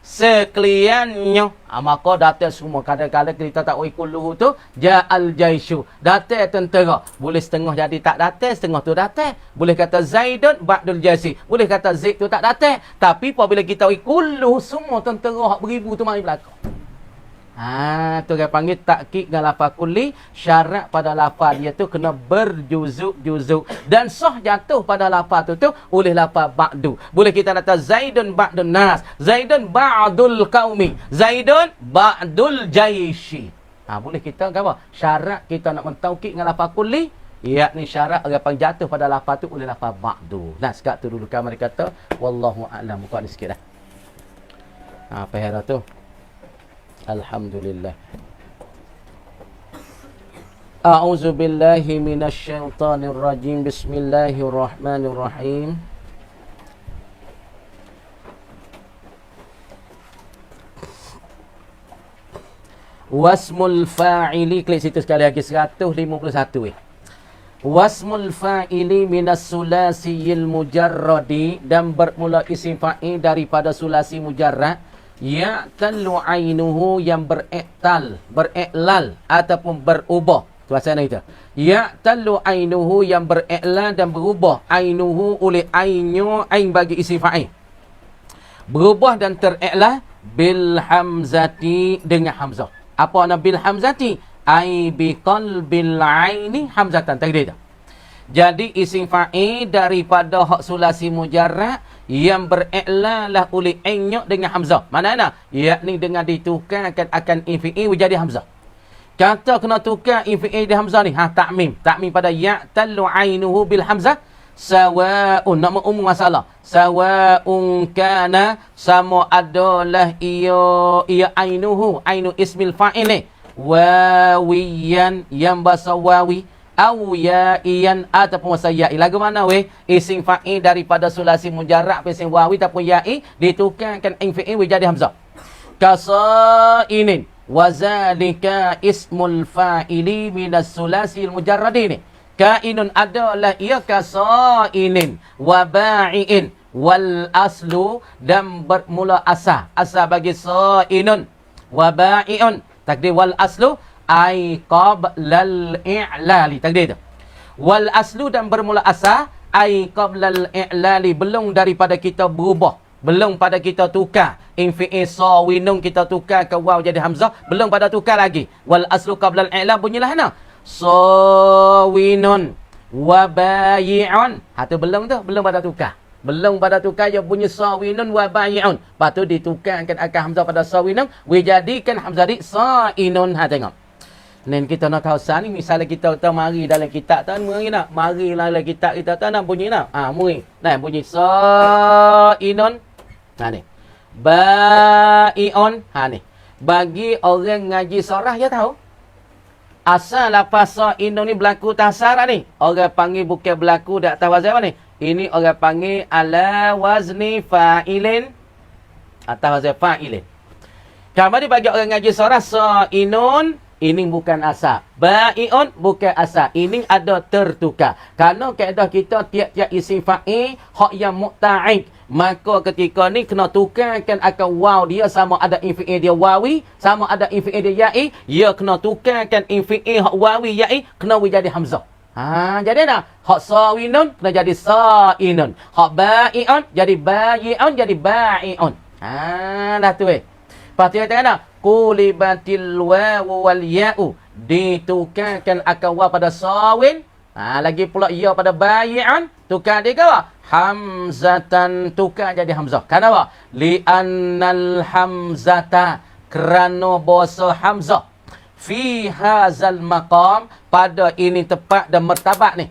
Sekaliannya. Maka datang semua. Kadang-kadang kita tak wui kulluhu tu. Ja'al jaishu. Datang tentera. Boleh setengah jadi tak datang. Setengah tu datang. Boleh kata Zaidun ba'dul jaisi. Boleh kata Zaid tu tak datang. Tapi apabila kita wui kulluhu semua tentera beribu tu mari berlaku. Tu dia panggil takkid dengan lafaz kulli. Syarat pada lafaz dia tu kena berjuzuk-juzuk. Dan sah jatuh pada lafaz tu oleh lafaz ba'du. Boleh kita kata Zaidun ba'dun nas. Zaidun ba'dul qaumi. Zaidun ba'dul jaishi. Boleh kita apa? Syarat kita nak mentaukid dengan lafaz kulli. Yakni syarat orang jatuh pada lafaz tu oleh lafaz ba'du. Nah, sekat tu dulu kami kata. Wallahu a'lam. Buka ni sikit dah. Apa hera tu? Alhamdulillah. A'udzu billahi minasy syaithanir rajim. Bismillahirrahmanirrahim. Wasmul fa'ili, klik situ sekali lagi 151 Wasmul fa'ili minas sulasiyil mujarradi, dan bermula isim fa'il daripada sulasi mujarrad. Ya'tallu ainuhu, yang beriklal ataupun berubah. Tu asal itu. Ya'tallu ainuhu, yang beriklal dan berubah. Ainuhu oleh ainnya, ain bagi isim fa'il. Berubah dan teriklal bil hamzati, dengan hamzah. Apa makna bil hamzati? Ai bi qalbil aini hamzatan. Takdir. Jadi isim fa'il daripada hak sulasi mujarrad yang beriklalah oleh ainnya dengan hamzah. Mana? Yakni dengan ditukarkan akan fi'il jadi hamzah. Kata kena tukar fi'il di hamzah ni, ta'mim. Ta'mim pada ya'tallu ainuhu bil hamzah. Sawa'un, nama umum masalah. Sawa'un kana, sama adalah ia ainuhu, ainu ismil fa'il. Wawiyan, yang bahasa wawi. Au ya'iyan, ataupun bahasa ya'i. Lagu mana weh? Isim fa'il daripada sulasi mujarrad, isim wawi ataupun ya'i, ditukarkan in fi'il jadi hamzah. Kasa'inin. Wazalika ismul fa'ili minas sulasil mujarradini. Kainun adalah ia kasa'inin wa ba'i'in wal aslu dan bermula asa. Asa bagi sa'inun wa ba'i'un. Takdir wal aslu ay qablal i'lali. Takdir itu. Wal aslu dan bermula asa ay qablal i'lali. Belum daripada kita berubah. Belum pada kita tukar. Infi'i sawinun kita tukar ke waw jadi hamzah. Belum pada tukar lagi. Wal aslu qablal i'lal bunyilah mana? Sawinun wa bayi'un. Tu belum tu, belum pada tukar. Belum pada tukar dia bunyi sawinun wa bayi'un. Lepas tu ditukarkan akan hamzah pada sawinun, dijadikan hamzah di sa'inun. Tengok. Nen kita nak tahu sah ni, misalnya kita tahu mari dalam kitab tu, mari nak. Mari dalam kitab kita tu nak bunyi nak. Mari. Nah, bunyi sa'inun. Ni. Ba'i'un. Ni. Bagi orang ngaji sorah dia tahu. Asal lafaz sa'inun ni berlaku tasarah ni. Orang panggil bukan berlaku di atas wazan apa ni? Ini orang panggil ala wazni fa'ilin. Atas wazan fa'ilin. Kamu bagi orang ngaji sorah sa'inun, ini bukan asal. Ba'i'un bukan asal. Ini ada tertukar. Kerana kaedah kita tiap-tiap isim fa'il hak yang mu'ta'id. Maka ketika ni kena tukarkan akan waw dia sama ada infi'il dia wawi, sama ada infi'il dia ya'i, dia kena tukarkan infi'il hak wawi ya'i kena jadi hamzah. Jadi nak hak sawinun kena jadi sa'inun. Hak ba'i'un jadi bayi'un jadi ba'i'un. Dah tu Lepas tu kata nak qulibatil wawu wal ya'u, ditukarkan akan waw pada sawin. Lagi pula ya pada bayi'un, tukar dia ke apa? Hamzatan, tukar jadi hamzah. Kenapa? Li'annal hamzata, kerana bahasa hamzah fi hazal maqam, pada ini tempat dan martabat ni.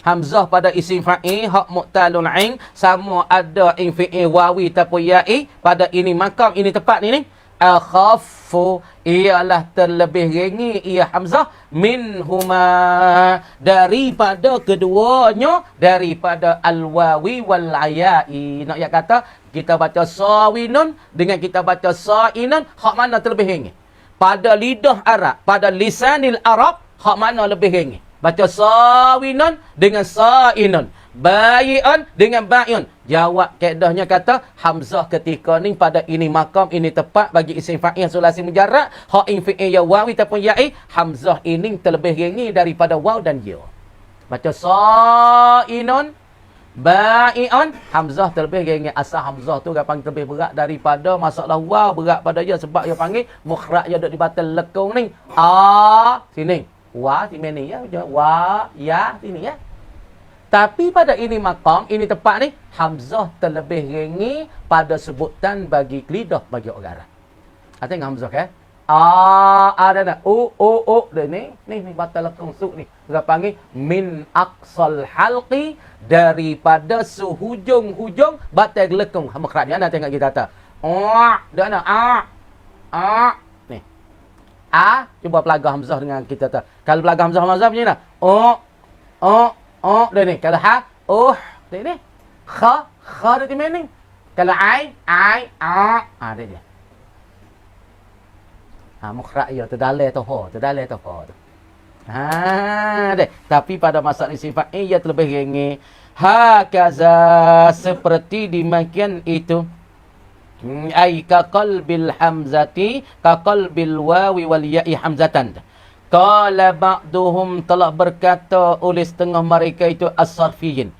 Hamzah pada isim fa'il hak mu'talun ain, sama ada in fi'il wawi ataupun ya'i, pada ini maqam, ini tempat ni akhaffu, ialah terlebih ringi ia hamzah minhuma, daripada keduanya, daripada al-wawi wal aya'i. Nak kata kita baca sawinun dengan kita baca sa'inun, hak mana terlebih ringi? Pada lidah Arab, pada lisanil Arab, hak mana lebih ringi? Baca sawinun dengan sa'inun, bayi'un dengan ba'i'un. Jawab kaedahnya kata hamzah ketika ni pada ini makam, ini tepat bagi isim fa'il sulasi mujarrad, hak in fi'il ya wawi ataupun ya'i, hamzah ini terlebih ringi daripada waw dan ya. Baca sa'inun, ba'i'un, hamzah terlebih ringi. Asal hamzah tu dia panggil lebih berat daripada masalah waw, berat pada ya sebab dia panggil mukhraj dia duduk di batal lekung ni. Sini. Wa di mana ya? Wa ya sini ya. Tapi pada ini maqam, ini tempat ni, hamzah terlebih ringi pada sebutan bagi lidah bagi orang Arab. Tengok hamzah kan? Ada nak. Ni batal lekung suk ni. Kita panggil min aqsal halqi, daripada sehujung-hujung batal lekung. Makhraj dia tengok kita kata. Dia nak ni. Cuba pelaga hamzah dengan kita kata. Kalau pelaga hamzah macam ni nak. Dia ni. Kalau ha, dia ni. Kha dia di mana ni? Kalau ai, dia dia. Mukhraj ya, terdalai tu ho, terdalai tu ho. Deh. Tapi pada masalah sifat ia terlebih ringi. Hakaza, seperti demikian itu. Ai ka qalbil hamzati, ka qalbil wawi wal ya'i hamzatan. Qala ba'duhum, telah berkata oleh setengah mereka itu as-sarfiyin.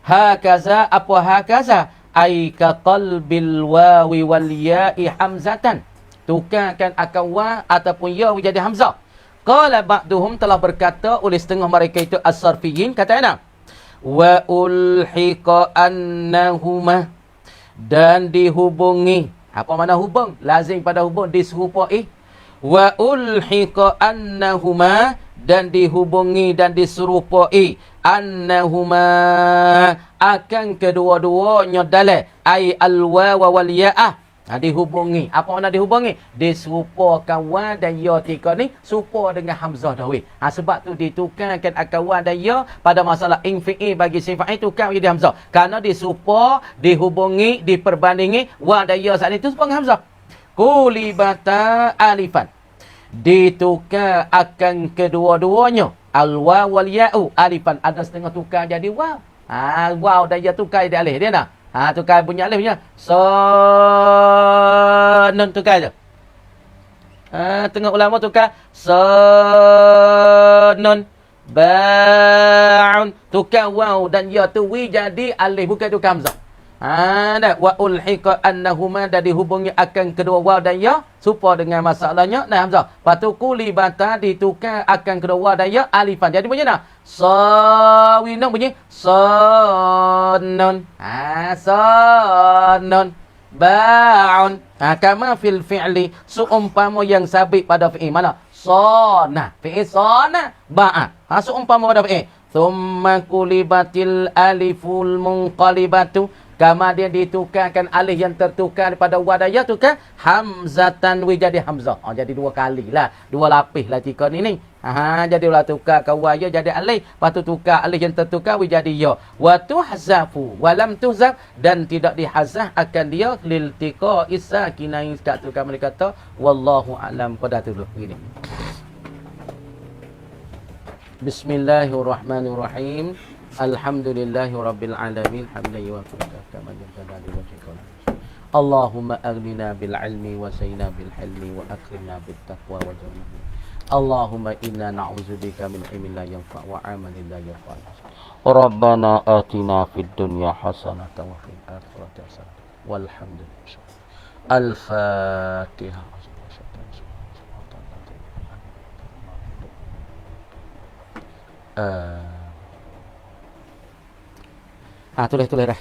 Hakaza, apa hakaza? Ai ka qalbil wawi wal ya'i hamzatan. Tukarkan akan wa ataupun ya jadi hamzah. Qala ba'duhum, telah berkata oleh setengah mereka itu as-sarfiyin, kata ana wa ulhiqa annahuma, dan dihubungi. Apa mana hubung? Lazim pada hubung diserupai. wa ulhiqa annahuma, dan dihubungi dan diserupai annahuma akan kedua-duanya dalam ai al-waw wal ya'ah. Dihubungi. Apa makna dihubungi? Diserupakan wa dan ya tika ni serupa dengan hamzah dah weh. Sebab tu ditukarkan akan wa dan ya pada masalah infi'i bagi sifat itu tukar jadi hamzah. Kerana diserupa, dihubungi, diperbandingi wa dan ya saat itu serupa dengan hamzah. Kulibata alifan. Ditukar akan kedua-duanya al-waw wal ya'u alifan. Ada setengah tukar jadi waw. Waw dan ya tukar jadi alif dia dah. Tukar bunyi alifnya. Nun tukar je. Tengah ulama tukar nun ba'un. Tukar waw dan ya tu wi jadi alif, bukan tukar hamzah. Dah wa ulhiqa annahuma, dan dihubungi akan kedua waw dan ya serupa dengan masalahnya nah hamzah. Patu kulibata ditukar akan kedua waw dan ya alifan. Jadi bunyi dah sawinun, bunyi sonun. Sonun ba'un. Kama fil fi'li, seumpama yang sabit pada fi'il mana? Sona. Fi'il sona ba'a. Seumpama pada fi'il. Thumma kulibatil aliful munqalibatu, kemudian ditukarkan alif yang tertukar daripada wa dan ya tukar hamzatan wi jadi hamzah. Jadi dua kali lah, dua lapis lah jika ni. Jadi ulah tukar ke wa ya jadi alif, lepas tu tukar alif yang tertukar wi jadi ya. Wa tuhzafu wa lam tuhzaf, dan tidak dihazaf akan dia lil tiqa isakinain. Kat tukar mereka kata wallahu alam. Pada tu dulu begini. Bismillahirrahmanirrahim. Alhamdulillahi rabbil alamin. Hamdan yuwafiqu kama jalali wajhika. Allahumma aghnina bil ilmi wa sayyina bil hilmi wa akrimna bit taqwa wa jannah. Allahumma inna na'udzubika min ilmin la yanfa' wa 'amalin la yarfa'. Rabbana atina fid dunya hasanatan wa fil akhirati hasanatan. Walhamdulillah. Al-Fatihah. Tulis dah.